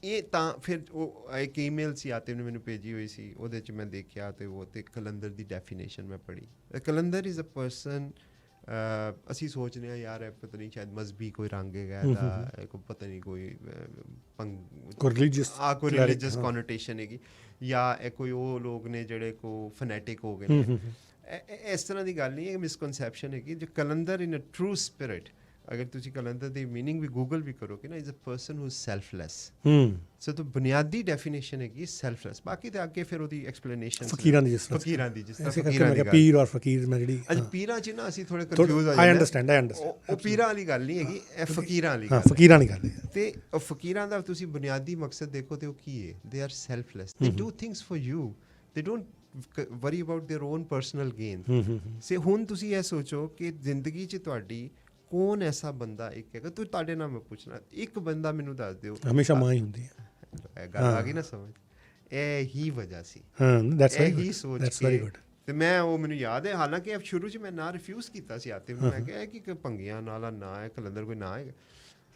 ਇਹ ਤਾਂ ਫਿਰ ਉਹ ਇੱਕ ਈਮੇਲ ਸੀ ਆਤਿਫ ਨੇ ਮੈਨੂੰ ਭੇਜੀ ਹੋਈ ਸੀ ਉਹਦੇ 'ਚ ਮੈਂ ਦੇਖਿਆ ਤੇ ਉਹ ਤੇ ਕਲੰਦਰ ਦੀ ਡੈਫੀਨੇਸ਼ਨ ਮੈਂ ਪੜ੍ਹੀ ਕਲੰਦਰ ਇਜ਼ ਅ ਪਰਸਨ ਅਸੀਂ ਸੋਚਦੇ ਹਾਂ ਯਾਰ ਇਹ ਪਤਾ ਨਹੀਂ ਸ਼ਾਇਦ ਮਜ਼ਹਬੀ ਕੋਈ ਰੰਗ ਹੈਗਾ ਇਹਦਾ ਕੋਈ ਪਤਾ ਨਹੀਂ ਕੋਈ ਰਿਲੀਜੀਅਸ ਕੋਨੋਟੇਸ਼ਨ ਹੈਗੀ ਜਾਂ ਇਹ ਕੋਈ ਉਹ ਲੋਕ ਨੇ ਜਿਹੜੇ ਕੋ ਫਨੈਟਿਕ ਹੋ ਗਏ ਨੇ ਇਸ ਤਰ੍ਹਾਂ ਦੀ ਗੱਲ ਨਹੀਂ ਹੈ ਮਿਸਕਨਸੈਪਸ਼ਨ ਹੈਗੀ ਜੋ ਕਲੰਦਰ ਇਨ ਅ ਟਰੂ ਸਪਿਰਿਟ अगर तुसी कलंदर दी मीनिंग भी गूगल भी करोगे ना is a person who is selfless so तो बुनियादी डेफिनेशन है कि सेल्फलेस बाकी ते आगे फिर ओदी एक्सप्लेनेशन फकीरां दी जिस फकीरां दी पीर और फकीर मैं जेडी अज पीरां च ना ਅਸੀਂ ਥੋੜੇ ਕੰਫਿਊਜ਼ ਆ ਜਾਂਦੇ आई अंडरस्टैंड ਉਹ ਪੀਰਾਂ ਵਾਲੀ ਗੱਲ ਨਹੀਂ ਹੈਗੀ ਇਹ ਫਕੀਰਾਂ ਵਾਲੀ ਗੱਲ ਫਕੀਰਾਂ ਵਾਲੀ ਗੱਲ ਹੈ ਤੇ ਉਹ ਫਕੀਰਾਂ ਦਾ ਤੁਸੀਂ ਬੁਨਿਆਦੀ ਮਕਸਦ ਦੇਖੋ ਤੇ ਉਹ ਕੀ ਹੈ they are selfless they do things for you they don't worry about their own personal gain. Say ਹੁਣ ਤੁਸੀਂ ਇਹ ਸੋਚੋ ਕਿ ਜ਼ਿੰਦਗੀ 'ਚ ਤੁਹਾਡੀ ਕੌਣ ਐਸਾ ਬੰਦਾ ਇੱਕ ਹੈਗਾ, ਤੁਹਾਡੇ ਨਾਲ ਮੈਂ ਪੁੱਛਣਾ, ਇੱਕ ਬੰਦਾ ਮੈਨੂੰ ਦੱਸ ਦਿਓ। ਹਮੇਸ਼ਾ ਮਾਂ ਹੀ ਹੁੰਦੀ ਹੈ। ਇਹ ਗੱਲ ਆ ਗਈ ਨਾ ਸਮਝ, ਇਹ ਹੀ ਵਜ੍ਹਾ ਸੀ, ਹਾਂ ਦੈਟਸ ਇਹ ਹੀ ਸੋਚ ਦੈਟਸ ਵੈਰੀ ਗੁੱਡ। ਤੇ ਮੈਂ ਉਹ ਮੈਨੂੰ ਯਾਦ ਹੈ, ਹਾਲਾਂਕਿ ਸ਼ੁਰੂ 'ਚ ਮੈਂ ਨਾ ਰਿਫਿਊਜ਼ ਕੀਤਾ ਸੀ ਆਤਿਫ ਨੂੰ, ਮੈਂ ਕਿਹਾ ਕਿ ਭੰਗੀਆਂ ਨਾਲ ਨਾ ਹੈ, ਕਲੰਦਰ ਕੋਈ ਨਾ ਹੈ,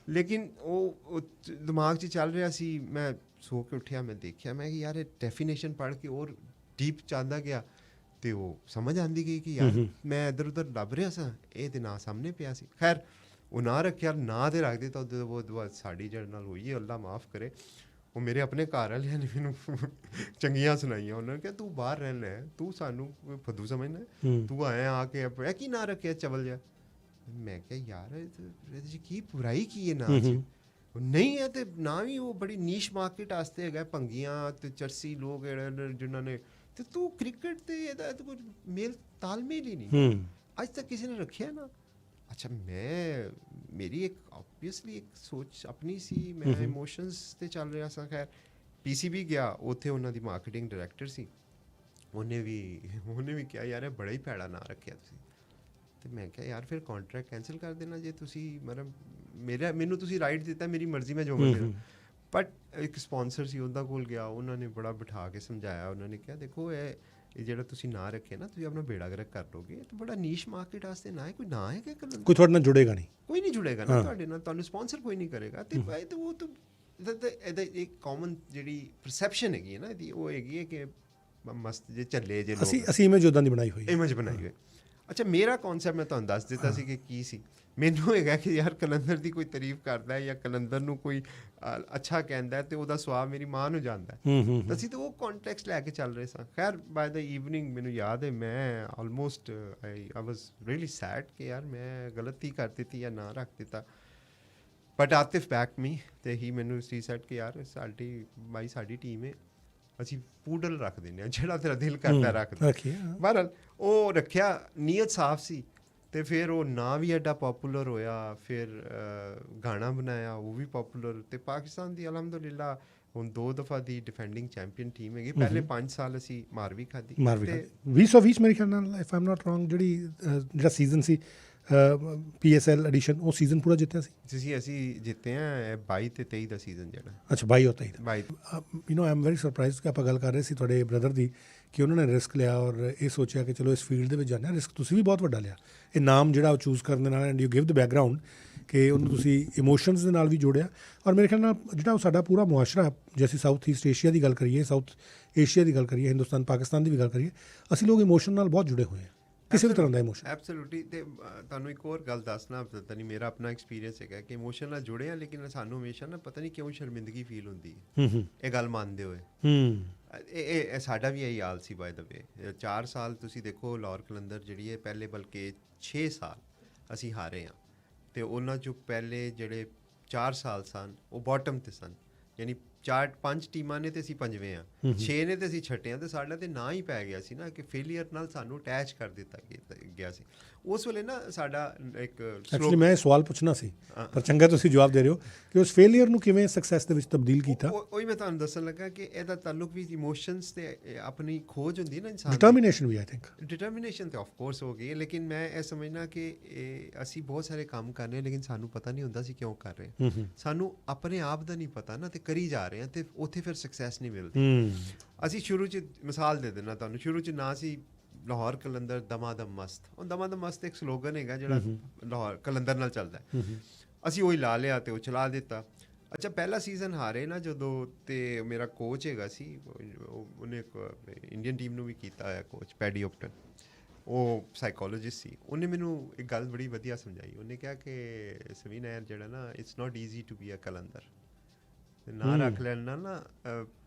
ਲੇਕਿਨ ਉਹ ਦਿਮਾਗ 'ਚ ਚੱਲ ਰਿਹਾ ਸੀ। ਮੈਂ ਸੋ ਕੇ ਉੱਠਿਆ, ਮੈਂ ਦੇਖਿਆ, ਮੈਂ ਕਿ ਯਾਰ ਇਹ ਡੈਫੀਨੇਸ਼ਨ ਪੜ੍ਹ ਕੇ ਹੋਰ ਡੀਪ ਚਾਹੁੰਦਾ ਗਿਆ ਤੇ ਉਹ ਸਮਝ ਆਉਂਦੀ ਗਈ ਕਿ ਯਾਰ ਮੈਂ ਇੱਧਰ ਉੱਧਰ ਲੱਭ ਰਿਹਾ ਸਾਂ, ਇਹ ਤੇ ਨਾਂ ਸਾਹਮਣੇ ਪਿਆ ਸੀ। ਖੈਰ ਉਹ ਨਾਂ ਰੱਖਿਆ, ਨਾਂ ਤੇ ਰੱਖ ਦਿੱਤਾ। ਉਹ ਬਾਅਦ ਸਾਡੀ ਜਿਹੜੇ ਨਾਲ ਹੋਈ ਹੈ, ਅੱਲਾ ਮਾਫ ਕਰੇ, ਉਹ ਮੇਰੇ ਆਪਣੇ ਘਰ ਵਾਲਿਆਂ ਨੇ ਮੈਨੂੰ ਚੰਗੀਆਂ ਸੁਣਾਈਆਂ। ਉਹਨਾਂ ਨੇ ਕਿਹਾ ਤੂੰ ਬਾਹਰ ਰਹਿਣਾ ਹੈ, ਤੂੰ ਸਾਨੂੰ ਫੱਦੂ ਸਮਝਣਾ, ਤੂੰ ਆਇਆ ਆ ਕੇ ਇਹ ਕੀ ਨਾਂ ਰੱਖਿਆ ਚਵਲ ਜਿਹਾ। ਮੈਂ ਕਿਹਾ ਯਾਰ ਇਹਦੇ 'ਚ ਕੀ ਬੁਰਾਈ ਕੀ ਹੈ ਨਾਂ 'ਚ? ਨਹੀਂ ਹੈ ਤੇ ਨਾ ਵੀ ਉਹ ਬੜੀ ਨੀਸ਼ ਮਾਰਕੀਟ ਵਾਸਤੇ ਹੈਗਾ, ਭੰਗੀਆਂ ਤੇ ਚਰਸੀ ਲੋਕ ਜਿਨ੍ਹਾਂ ਨੇ, ਤੇ ਤੂੰ ਕ੍ਰਿਕਟ ਤੇ ਇਹਦਾ ਕੋਈ ਮੇਲ ਤਾਲਮੇਲ ਹੀ ਨਹੀਂ ਅੱਜ ਤੱਕ ਕਿਸੇ ਨੇ ਰੱਖਿਆ ਨਾ। ਅੱਛਾ ਮੇਰੀ ਇੱਕ ਓਬਵੀਅਸਲੀ ਇੱਕ ਸੋਚ ਆਪਣੀ ਸੀ, ਮੈਂ ਇਮੋਸ਼ਨਸ 'ਤੇ ਚੱਲ ਰਿਹਾ ਸਾਂ। ਖੈਰ PCB ਗਿਆ, ਉੱਥੇ ਉਹਨਾਂ ਦੀ ਮਾਰਕੀਟਿੰਗ ਡਾਇਰੈਕਟਰ ਸੀ, ਉਹਨੇ ਵੀ ਕਿਹਾ ਯਾਰ ਇਹ ਬੜਾ ਹੀ ਭੈੜਾ ਨਾਂ ਰੱਖਿਆ ਤੁਸੀਂ। ਤੇ ਮੈਂ ਕਿਹਾ ਯਾਰ ਫਿਰ ਕੰਟਰੈਕਟ ਕੈਂਸਲ ਕਰ ਦੇਣਾ ਜੇ ਤੁਸੀਂ ਮਤਲਬ ਮੈਨੂੰ ਤੁਸੀਂ ਰਾਈਟ ਦਿੱਤਾ, ਮੇਰੀ ਮਰਜ਼ੀ, ਮੈਂ ਜੋ ਮਰਜ਼ੀ। ਬਟ ਇੱਕ ਸਪਾਂਸਰ ਸੀ, ਉਹਦਾ ਕੋਲ ਗਿਆ, ਉਹਨਾਂ ਨੇ ਬੜਾ ਬਿਠਾ ਕੇ ਸਮਝਾਇਆ। ਉਹਨਾਂ ਨੇ ਕਿਹਾ ਦੇਖੋ ਇਹ ਜਿਹੜਾ ਤੁਸੀਂ ਨਾਂ ਰੱਖਿਆ ਨਾ, ਤੁਸੀਂ ਆਪਣਾ ਬੇੜਾ ਗਰਕ ਕਰ ਲੋਗੇ, ਇਹ ਤਾਂ ਬੜਾ ਨੀਸ਼ ਮਾਰਕੀਟ ਵਾਸਤੇ ਨਾ ਹੈ, ਕੋਈ ਨਾ ਹੈ ਕਿ ਕੋਈ ਤੁਹਾਡੇ ਨਾਲ ਜੁੜੇਗਾ ਨਹੀਂ, ਕੋਈ ਨਹੀਂ ਜੁੜੇਗਾ ਨਾ ਤੁਹਾਡੇ ਨਾਲ, ਤੁਹਾਨੂੰ ਸਪਾਂਸਰ ਕੋਈ ਨਹੀਂ ਕਰੇਗਾ। ਤੇ ਉਹ ਤਾਂ ਇਹਦਾ ਇੱਕ ਕਾਮਨ ਜਿਹੜੀ ਪਰਸੈਪਸ਼ਨ ਹੈਗੀ ਹੈ ਨਾ ਇਹਦੀ, ਉਹ ਹੈਗੀ ਹੈ ਕਿ ਮਸਤ ਜੇ ਚੱਲੇ ਜੇ ਅਸੀਂ ਇਮੇਜ ਉੱਦਾਂ ਦੀ ਬਣਾਈ ਹੋਈ, ਇਮੇਜ ਬਣਾਈ ਹੋਈ। ਅੱਛਾ ਮੇਰਾ ਕੌਨਸੈਪਟ ਮੈਂ ਤੁਹਾਨੂੰ ਦੱਸ ਦਿੱਤਾ ਸੀ ਕਿ ਕੀ ਸੀ। ਮੈਨੂੰ ਹੈਗਾ ਕਿ ਯਾਰ ਕਲੰਦਰ ਦੀ ਕੋਈ ਤਾਰੀਫ ਕਰਦਾ ਹੈ ਜਾਂ ਕਲੰਦਰ ਨੂੰ ਕੋਈ ਅੱਛਾ ਕਹਿੰਦਾ ਤੇ ਉਹਦਾ ਸਵਾਬ ਮੇਰੀ ਮਾਂ ਨੂੰ ਜਾਂਦਾ। ਅਸੀਂ ਤਾਂ ਉਹ ਕੰਟੈਕਸਟ ਲੈ ਕੇ ਚੱਲ ਰਹੇ ਸਾਂ। ਖੈਰ ਬਾਏ ਦ ਈਵਨਿੰਗ ਮੈਨੂੰ ਯਾਦ ਹੈ ਮੈਂ ਆਲਮੋਸਟ ਆਈ ਵਾਸ ਰੀਅਲੀ ਸੈਡ ਕਿ ਯਾਰ ਮੈਂ ਗਲਤੀ ਕਰ ਦਿੱਤੀ ਜਾਂ ਨਾ ਰੱਖ ਦਿੱਤਾ। ਬਟ ਆਤਿਫ ਬੈਕ ਮੀ ਤੇ ਹੀ ਮੈਨੂੰ ਸੀ ਸੈਡ ਕਿ ਯਾਰ ਸਾਡੀ ਟੀਮ ਹੈ, ਅਸੀਂ ਪੂਡਲ ਰੱਖ ਦਿੰਦੇ ਹਾਂ, ਜਿਹੜਾ ਤੇਰਾ ਦਿਲ ਕਰਦਾ ਰੱਖ ਦੇ। ਬਹਰਹਾਲ ਉਹ ਰੱਖਿਆ, ਨੀਅਤ ਸਾਫ਼ ਸੀ। ਤੇ ਫਿਰ ਉਹ ਨਾਂ ਵੀ ਐਡਾ ਪੋਪੂਲਰ ਹੋਇਆ, ਫਿਰ ਗਾਣਾ ਬਣਾਇਆ, ਉਹ ਵੀ ਪੋਪੂਲਰ। ਤੇ ਪਾਕਿਸਤਾਨ ਦੀ ਅਲਹਮਦੁਲਿਲਾ ਹੁਣ 2 ਦਫਾ ਦੀ ਡਿਫੈਂਡਿੰਗ ਚੈਂਪੀਅਨ ਟੀਮ ਹੈਗੀ। ਪਹਿਲੇ 5 ਸਾਲ ਅਸੀਂ ਮਾਰ ਵੀ ਖਾਧੀ। 20 ਮੇਰੇ ਖਿਆਲ ਨਾਲ ਇਫ ਆਮ ਨਾਟ ਰੋਂਗ ਜਿਹੜਾ ਸੀਜ਼ਨ ਸੀ PSL ਐਡੀਸ਼ਨ, ਉਹ ਸੀਜ਼ਨ ਪੂਰਾ ਜਿੱਤਿਆ ਸੀ। ਅਸੀਂ ਜਿੱਤੇ ਹਾਂ 22 ਤੇ 23 ਦਾ ਸੀਜ਼ਨ ਜਿਹੜਾ। ਅੱਛਾ 22 ਔਰ 23 you know I am very surprised ਕਿ ਆਪਾਂ ਗੱਲ ਕਰ ਰਹੇ ਸੀ ਤੁਹਾਡੇ ਬ੍ਰਦਰ ਦੀ, ਕਿ ਉਹਨਾਂ ਨੇ ਰਿਸਕ ਲਿਆ ਔਰ ਇਹ ਸੋਚਿਆ ਕਿ ਚਲੋ ਇਸ ਫੀਲਡ ਦੇ ਵਿੱਚ ਜਾਂਦੇ ਹਾਂ। ਰਿਸਕ ਤੁਸੀਂ ਵੀ ਬਹੁਤ ਵੱਡਾ ਲਿਆ, ਇਹ ਨਾਮ ਜਿਹੜਾ ਉਹ ਚੂਜ਼ ਕਰਨ ਦੇ ਨਾਲ, and you give the background ਕਿ ਉਹਨੂੰ ਤੁਸੀਂ ਇਮੋਸ਼ਨਸ ਦੇ ਨਾਲ ਵੀ ਜੋੜਿਆ। ਔਰ ਮੇਰੇ ਖਿਆਲ ਨਾਲ ਜਿਹੜਾ ਸਾਡਾ ਪੂਰਾ ਮੁਆਸ਼ਰਾ, ਜੇ ਅਸੀਂ ਸਾਊਥ ਈਸਟ ਏਸ਼ੀਆ ਦੀ ਗੱਲ ਕਰੀਏ, ਸਾਊਥ ਏਸ਼ੀਆ ਦੀ ਗੱਲ ਕਰੀਏ, ਹਿੰਦੁਸਤਾਨ ਪਾਕਿਸਤਾਨ ਦੀ ਵੀ ਗੱਲ ਕਰੀਏ, ਅਸੀਂ ਲੋਕ ਇਮੋਸ਼ਨ ਨਾਲ ਬਹੁਤ ਜੁੜੇ ਹੋਏ ਹਾਂ, ਕਿਸੇ ਵੀ ਤਰ੍ਹਾਂ ਦਾ ਇਮੋਸ਼ਨ। ਐਬਸੋਲੂਟਲੀ। ਤੇ ਤੁਹਾਨੂੰ ਇੱਕ ਹੋਰ ਗੱਲ ਦੱਸਣਾ, ਪਤਾ ਨਹੀਂ ਮੇਰਾ ਆਪਣਾ ਐਕਸਪੀਰੀਅੰਸ ਹੈਗਾ ਕਿ ਇਮੋਸ਼ਨ ਨਾਲ ਜੁੜੇ ਹਾਂ, ਲੇਕਿਨ ਸਾਨੂੰ ਹਮੇਸ਼ਾ ਨਾ ਪਤਾ ਨਹੀਂ ਕਿਉਂ ਸ਼ਰਮਿੰਦਗੀ ਫੀਲ ਹੁੰਦੀ ਹੈ ਇਹ ਗੱਲ ਮੰਨਦੇ ਹੋਏ। ਇਹ ਸਾਡਾ ਵੀ ਇਹੀ ਹਾਲ ਸੀ ਬਾਏ ਦ ਵੇ। 4 ਸਾਲ ਤੁਸੀਂ ਦੇਖੋ ਲਾਹੌਰ ਕਲੰਦਰ ਜਿਹੜੀ ਹੈ, ਪਹਿਲੇ ਬਲਕਿ 6 ਸਾਲ ਅਸੀਂ ਹਾਰੇ ਹਾਂ, ਤੇ ਉਹਨਾਂ 'ਚੋਂ ਪਹਿਲੇ ਜਿਹੜੇ 4 ਸਾਲ ਸਨ ਉਹ ਬਾਟਮ 'ਤੇ ਸਨ, ਯਾਨੀ 4-5 ਟੀਮਾਂ ਨੇ ਤੇ ਅਸੀਂ 5ਵੇਂ ਹਾਂ, 6 ਨੇ ਤੇ ਅਸੀਂ 6 ਹਾਂ। ਤੇ ਸਾਡਾ ਤੇ ਨਾਂ ਹੀ ਪੈ ਗਿਆ ਸੀ ਨਾ ਕਿ ਫੇਲੀਅਰ ਨਾਲ ਸਾਨੂੰ ਅਟੈਚ ਕਰ ਦਿੱਤਾ ਗਿਆ ਸੀ ਉਸ ਵੇਲੇ ਨਾ। ਸਾਡਾ ਇੱਕ ਐਕਚੁਅਲੀ ਮੈਂ ਇਹ ਸਵਾਲ ਪੁੱਛਣਾ ਸੀ, ਪਰ ਚੰਗਾ ਤੁਸੀਂ ਜਵਾਬ ਦੇ ਰਹੇ ਹੋ ਕਿ ਉਸ ਫੇਲੀਅਰ ਨੂੰ ਕਿਵੇਂ ਸਕਸੈਸ ਦੇ ਵਿੱਚ ਤਬਦੀਲ ਕੀਤਾ। ਉਹੀ ਮੈਂ ਤੁਹਾਨੂੰ ਦੱਸਣ ਲੱਗਾ ਕਿ ਇਹਦਾ ਤਾਲੁਕ ਵੀ ਇਮੋਸ਼ਨਸ ਤੇ ਆਪਣੀ ਖੋਜ ਹੁੰਦੀ ਨਾ ਇਨਸਾਨ, ਡਿਟਰਮੀਨੇਸ਼ਨ ਵੀ। ਆਈ ਥਿੰਕ ਡਿਟਰਮੀਨੇਸ਼ਨ ਤੇ ਆਫ ਕੋਰਸ ਹੋ ਗਈ ਹੈ, ਲੇਕਿਨ ਮੈਂ ਇਹ ਸਮਝਣਾ ਕਿ ਅਸੀਂ ਬਹੁਤ ਸਾਰੇ ਕੰਮ ਕਰ ਰਹੇ ਹਾਂ ਲੇਕਿਨ ਸਾਨੂੰ ਪਤਾ ਨਹੀਂ ਹੁੰਦਾ ਸੀ ਕਿਉਂ ਕਰ ਰਹੇ ਹਾਂ। ਸਾਨੂੰ ਆਪਣੇ ਆਪ ਦਾ ਨਹੀਂ ਪਤਾ ਨਾ, ਤੇ ਕਰੀ ਜਾ ਰਹੇ ਹਾਂ ਤੇ ਉੱਥੇ ਫਿਰ ਸਕਸੈਸ ਨਹੀਂ ਮਿਲਦੀ। ਅਸੀਂ ਸ਼ੁਰੂ 'ਚ ਮਿਸਾਲ ਦੇ ਦੇਣਾ ਤੁਹਾਨੂੰ, ਸ਼ੁਰੂ 'ਚ ਨਾ ਸੀ ਲਾਹੌਰ ਕਲੰਦਰ ਦਮਾਦਮ ਮਸਤ। ਉਹ ਦਮਾਦਮ ਮਸਤ ਇੱਕ ਸਲੋਗਨ ਹੈਗਾ ਜਿਹੜਾ ਲਾਹੌਰ ਕਲੰਦਰ ਨਾਲ ਚੱਲਦਾ। ਅਸੀਂ ਉਹੀ ਲਾ ਲਿਆ ਤੇ ਉਹ ਚਲਾ ਦਿੱਤਾ। ਅੱਛਾ ਪਹਿਲਾ ਸੀਜ਼ਨ ਹਾਰੇ ਨਾ ਜਦੋਂ, ਤੇ ਮੇਰਾ ਕੋਚ ਹੈਗਾ ਸੀ, ਉਹਨੇ ਇੱਕ ਇੰਡੀਅਨ ਟੀਮ ਨੂੰ ਵੀ ਕੀਤਾ ਹੋਇਆ ਕੋਚ, ਪੈਡੀ ਓਪਟਨ, ਉਹ ਸਾਈਕੋਲੋਜਿਸਟ ਸੀ। ਉਹਨੇ ਮੈਨੂੰ ਇੱਕ ਗੱਲ ਬੜੀ ਵਧੀਆ ਸਮਝਾਈ। ਉਹਨੇ ਕਿਹਾ ਕਿ ਸਵੀਨ ਐਰ ਜਿਹੜਾ ਨਾ, it's not easy to be a Qalandar. ਨਾ ਰੱਖ ਲੈਣ ਨਾਲ ਨਾ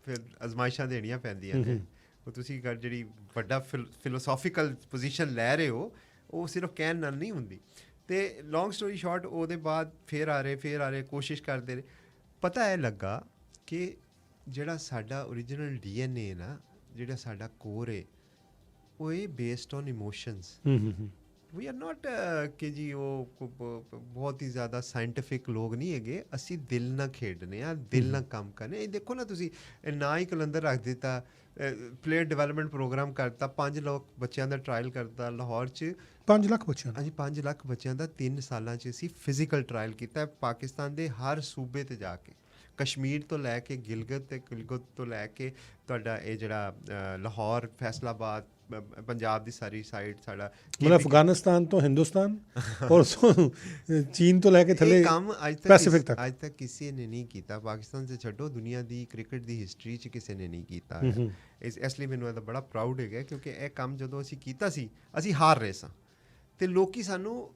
ਫਿਰ ਅਜ਼ਮਾਇਸ਼ਾਂ ਦੇਣੀਆਂ ਪੈਂਦੀਆਂ ਨੇ। ਉਹ ਤੁਸੀਂ ਜਿਹੜੀ ਵੱਡਾ ਫਿਲੋਸੋਫੀਕਲ ਪੋਜੀਸ਼ਨ ਲੈ ਰਹੇ ਹੋ, ਉਹ ਸਿਰਫ ਕਹਿਣ ਨਾਲ ਨਹੀਂ ਹੁੰਦੀ। ਤੇ ਲੌਂਗ ਸਟੋਰੀ ਸ਼ਾਰਟ, ਉਹਦੇ ਬਾਅਦ ਫੇਰ ਆ ਰਹੇ ਕੋਸ਼ਿਸ਼ ਕਰਦੇ ਰਹੇ। ਪਤਾ ਇਹ ਲੱਗਾ ਕਿ ਜਿਹੜਾ ਸਾਡਾ ਓਰੀਜਨਲ DNA ਨਾ, ਜਿਹੜਾ ਸਾਡਾ ਕੋਰ ਹੈ, ਉਹ ਇਹ based on emotions. We are not ਕਿ ਜੀ ਉਹ ਬਹੁਤ ਹੀ ਜ਼ਿਆਦਾ ਸਾਇੰਟੀਫਿਕ ਲੋਕ ਨਹੀਂ ਹੈਗੇ। ਅਸੀਂ ਦਿਲ ਨਾਲ ਖੇਡਨੇ ਆ, ਦਿਲ ਨਾਲ ਕੰਮ ਕਰਨੇ। ਇਹ ਦੇਖੋ ਨਾ ਤੁਸੀਂ, ਨਾ ਹੀ ਕਲੰਦਰ ਰੱਖ ਦਿੱਤਾ, ਪਲੇਅਰ ਡਿਵੈਲਪਮੈਂਟ ਪ੍ਰੋਗਰਾਮ ਕਰਤਾ, 5 ਲੱਖ ਬੱਚਿਆਂ ਦਾ ਟਰਾਇਲ ਕਰਤਾ ਲਾਹੌਰ 'ਚ। 5 ਲੱਖ ਬੱਚਿਆਂ ਨੂੰ? ਅਸੀਂ 5 ਲੱਖ ਬੱਚਿਆਂ ਦਾ 3 ਸਾਲਾਂ 'ਚ ਅਸੀਂ ਫਿਜ਼ੀਕਲ ਟਰਾਇਲ ਕੀਤਾ ਪਾਕਿਸਤਾਨ ਦੇ ਹਰ ਸੂਬੇ ਤੇ ਜਾ ਕੇ, ਕਸ਼ਮੀਰ ਤੋਂ ਲੈ ਕੇ ਗਿਲਗਿਤ ਤੇ ਗਿਲਗਿਤ ਤੋਂ ਲੈ ਕੇ ਤੁਹਾਡਾ ਇਹ ਜਿਹੜਾ ਲਾਹੌਰ, ਫੈਸਲਾਬਾਦ, ਪੰਜਾਬ ਦੀ ਸਾਰੀ ਸਾਈਡ ਸਾਡਾ ਮਤਲਬ ਅਫਗਾਨਿਸਤਾਨ ਤੋਂ ਹਿੰਦੁਸਤਾਨ ਔਰ ਚੀਨ ਤੋਂ ਲੈ ਕੇ ਥੱਲੇ ਕੰਮ ਪੈਸੀਫਿਕ ਤੱਕ ਅੱਜ ਤੱਕ ਕਿਸੇ ਨੇ ਨਹੀਂ ਕੀਤਾ। ਪਾਕਿਸਤਾਨ ਤੇ ਛੱਡੋ, ਦੁਨੀਆ ਦੀ ਕ੍ਰਿਕਟ ਦੀ ਹਿਸਟਰੀ 'ਚ ਕਿਸੇ ਨੇ ਨਹੀਂ ਕੀਤਾ। ਇਸ ਲਈ ਮੈਨੂੰ ਇਹਦਾ ਬੜਾ ਪ੍ਰਾਊਡ ਹੈਗਾ, ਕਿਉਂਕਿ ਇਹ ਕੰਮ ਜਦੋਂ ਅਸੀਂ ਕੀਤਾ ਸੀ ਅਸੀਂ ਹਾਰ ਰਹੇ ਸਾਂ ਤੇ ਲੋਕੀ ਸਾਨੂੰ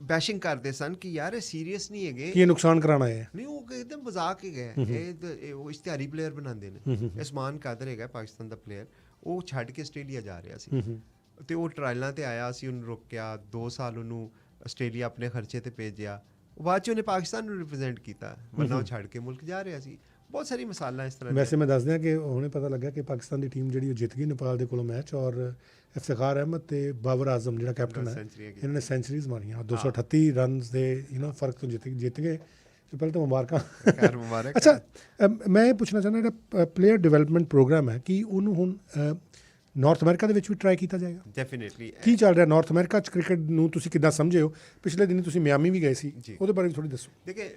ਬੈਸ਼ਿੰਗ ਕਰਦੇ ਸਨ ਕਿ ਯਾਰ ਇਹ ਸੀਰੀਅਸ ਨਹੀਂ ਹੈਗੇ, ਕੀ ਨੁਕਸਾਨ ਕਰਾਉਣਾ ਹੈ। ਨਹੀਂ, ਉਹ ਕਹਿੰਦੇ ਮਜ਼ਾਕ ਹੀ ਗਏ, ਇਹ ਉਹ ਇਸ਼ਤਿਹਾਰੀ ਪਲੇਅਰ ਬਣਾਉਂਦੇ ਨੇ। ਉਸਮਾਨ ਕਾਦਰ ਹੈਗਾ ਪਾਕਿਸਤਾਨ ਦਾ ਪਲੇਅਰ, ਉਹ ਛੱਡ ਕੇ ਆਸਟ੍ਰੇਲੀਆ ਜਾ ਰਿਹਾ ਸੀ ਤੇ ਉਹ ਟਰਾਇਲਾਂ ਤੇ ਆਇਆ, ਅਸੀਂ ਉਹਨੂੰ ਰੋਕਿਆ, 2 ਸਾਲ ਉਹਨੂੰ ਆਸਟ੍ਰੇਲੀਆ ਆਪਣੇ ਖਰਚੇ ਤੇ ਭੇਜਿਆ, ਬਾਅਦ 'ਚ ਉਹਨੇ ਪਾਕਿਸਤਾਨ ਨੂੰ ਰਿਪਰੈਜ਼ੈਂਟ ਕੀਤਾ, ਵਰਨਾ ਉਹ ਛੱਡ ਕੇ ਮੁਲਕ ਜਾ ਰਿਹਾ ਸੀ। ਬਹੁਤ ਸਾਰੀ ਮਿਸਾਲਾਂ ਇਸ ਤਰ੍ਹਾਂ। ਵੈਸੇ ਮੈਂ ਦੱਸ ਦਿਆਂ ਕਿ ਹੁਣੇ ਪਤਾ ਲੱਗਾ ਕਿ ਪਾਕਿਸਤਾਨ ਦੀ ਟੀਮ ਜਿਹੜੀ ਉਹ ਜਿੱਤ ਗਈ ਨੇਪਾਲ ਦੇ ਕੋਲੋਂ ਮੈਚ, ਔਰ ਇਫਤਖਾਰ ਅਹਿਮਦ ਤੇ ਬਾਬਰ ਆਜ਼ਮ ਜਿਹੜਾ ਕੈਪਟਨ ਹੈ, ਇਹਨਾਂ ਨੇ ਸੈਂਚਰੀਜ਼ ਮਾਰੀਆਂ, 238 ਰਨਸ ਦੇ ਫਰਕ ਤੋਂ ਜਿੱਤ ਗਏ। ਪਹਿਲਾਂ ਤਾਂ ਮੁਬਾਰਕਾਂ। ਅੱਛਾ, ਮੈਂ ਇਹ ਪੁੱਛਣਾ ਚਾਹੁੰਦਾ, ਜਿਹੜਾ ਪਲੇਅਰ ਡਿਵੈਲਪਮੈਂਟ ਪ੍ਰੋਗਰਾਮ ਹੈ, ਕੀ ਉਹਨੂੰ ਹੁਣ ਨਾਰਥ ਅਮਰੀਕਾ ਦੇ ਵਿੱਚ ਵੀ ਟਰਾਈ ਕੀਤਾ ਜਾਏਗਾ? ਡੈਫੀਨੇਟਲੀ। ਕੀ ਚੱਲ ਰਿਹਾ ਨਾਰਥ ਅਮਰੀਕਾ 'ਚ ਕ੍ਰਿਕਟ ਨੂੰ, ਤੁਸੀਂ ਕਿੱਦਾਂ ਸਮਝੇ ਹੋ? ਪਿਛਲੇ ਦਿਨੀ ਤੁਸੀਂ ਮਿਆਮੀ ਵੀ ਗਏ ਸੀ, ਉਹਦੇ ਬਾਰੇ ਵੀ ਥੋੜ੍ਹੀ ਦੱਸੋ। ਦੇਖੇ,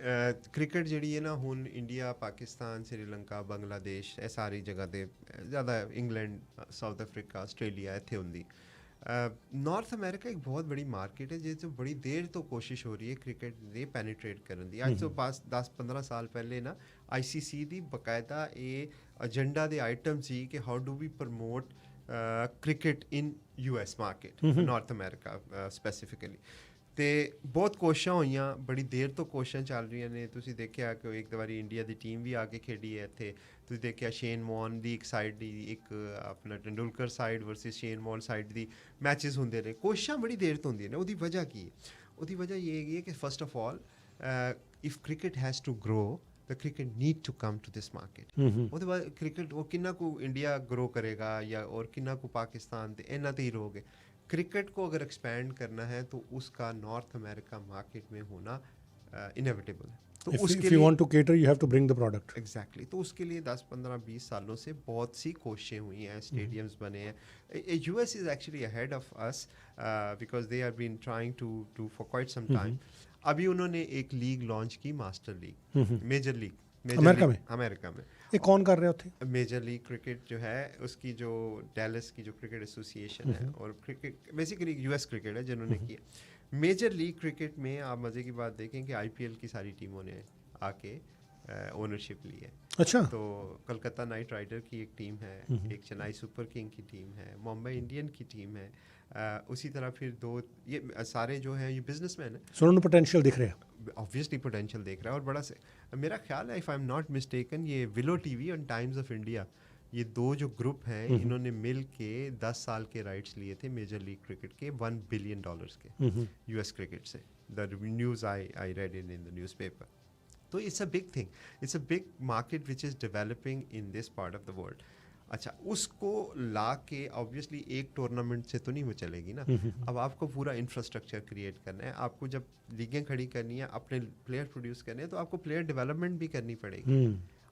ਕ੍ਰਿਕਟ ਜਿਹੜੀ ਹੈ ਨਾ ਹੁਣ ਇੰਡੀਆ, ਪਾਕਿਸਤਾਨ, ਸ੍ਰੀਲੰਕਾ, ਬੰਗਲਾਦੇਸ਼, ਇਹ ਸਾਰੀ ਜਗ੍ਹਾ 'ਤੇ ਜ਼ਿਆਦਾ, ਇੰਗਲੈਂਡ, ਸਾਊਥ ਅਫਰੀਕਾ, ਆਸਟ੍ਰੇਲੀਆ ਇੱਥੇ ਹੁੰਦੀ। ਨਾਰਥ ਅਮਰੀਕਾ ਇੱਕ ਬਹੁਤ ਬੜੀ ਮਾਰਕੀਟ ਹੈ ਜਿਸ 'ਚ ਬੜੀ ਦੇਰ ਤੋਂ ਕੋਸ਼ਿਸ਼ ਹੋ ਰਹੀ ਹੈ ਕ੍ਰਿਕਟ ਦੇ ਪੈਨੀਟਰੇਟ ਕਰਨ ਦੀ। ਅੱਜ ਤੋਂ 10-15 ਸਾਲ ਪਹਿਲੇ ਨਾ ICC ਦੀ ਬਕਾਇਦਾ ਇਹ ਏਜੰਡਾ ਦੇ ਆਈਟਮ ਸੀ ਕਿ how do we promote cricket in US market, North America specifically. ਤੇ ਬਹੁਤ ਕੋਸ਼ਿਸ਼ਾਂ ਹੋਈਆਂ, ਬੜੀ ਦੇਰ ਤੋਂ ਕੋਸ਼ਿਸ਼ਾਂ ਚੱਲ ਰਹੀਆਂ ਨੇ। ਤੁਸੀਂ ਦੇਖਿਆ ਕਿ ਇੱਕ ਵਾਰੀ ਇੰਡੀਆ ਦੀ ਟੀਮ ਵੀ ਆ ਕੇ ਖੇਡੀ ਹੈ ਇੱਥੇ। ਤੁਸੀਂ ਦੇਖਿਆ ਸ਼ੇਨ ਵੌਨ ਦੀ ਇੱਕ ਸਾਈਡ ਦੀ, ਇੱਕ ਆਪਣਾ Tendulkar side versus Shane Warne side ਦੀ ਮੈਚਿਸ ਹੁੰਦੇ ਨੇ। ਕੋਸ਼ਿਸ਼ਾਂ ਬੜੀ ਦੇਰ ਤੋਂ ਹੁੰਦੀਆਂ ਨੇ। ਉਹਦੀ ਵਜ੍ਹਾ ਕੀ ਹੈ? ਉਹਦੀ ਵਜ੍ਹਾ ਇਹ ਹੈਗੀ ਹੈ ਕਿ first of all, if cricket has to grow, the cricket need to come to this market। ਉਹਦੇ ਬਾਅਦ ਕ੍ਰਿਕਟ ਉਹ ਕਿੰਨਾ ਕੁ ਇੰਡੀਆ ਗਰੋ ਕਰੇਗਾ ਜਾਂ और कितना को पाकिस्तान ਤੇ ਇਹਨਾਂ ਤੇ ਹੀ ਰਹੋਗੇ। क्रिकेट को अगर एक्सपेंड करना है तो उसका नॉर्थ अमेरिका मार्केट में होना इनएविटेबल है। तो उसके लिए want to cater, you have to bring the product। Exactly. तो उसके लिए 10-15-20 सालों से बहुत सी कोशिशें हुई हैं, स्टेडियम्स बने हैं। US is actually ahead of us because they have been trying to for quite some time। अभी उन्होंने एक लीग लॉन्च की, master league, major league America में। ये कौन कर रहा है उसे? मेजर लीग क्रिकेट जो है उसकी जो डैलस की जो क्रिकेट एसोसिएशन है, और क्रिकेट बेसिकली US क्रिकेट है जिन्होंने किया। मेजर लीग क्रिकेट में आप मज़े की बात देखें कि IPL की सारी टीमों ने आके ओनरशिप ली है। अच्छा। तो कलकत्ता नाइट राइडर की एक टीम है, एक चेन्नई सुपर किंग की टीम है, मुंबई इंडियन की टीम है, उसी तरह फिर 2 ये सारे जो हैं ये बिजनेसमैन हैं। सो उन्होंने पोटेंशियल दिख रहा है, ऑब्वियसली पोटेंशियल देख रहा है। और बड़ा से मेरा ख्याल है, if I am not mistaken, ये विलो TV और टाइम्स ऑफ इंडिया, ये 2 जो ग्रुप हैं, इन्होंने मिल के 10 साल के राइट्स लिए थे मेजर लीग क्रिकेट के, $1 बिलियन के US क्रिकेट से। The news I read in the newspaper. तो it's a big thing, it's a big market which is developing in this part of the world. अच्छा, उसको ला के obviously एक tournament से तो नहीं वो चलेगी ना। अब आपको पूरा इंफ्रास्ट्रक्चर क्रिएट करना है, आपको जब लीगें खड़ी करनी है, अपने प्लेयर प्रोड्यूस करने हैं, तो आपको प्लेयर डेवलपमेंट भी करनी पड़ेगी।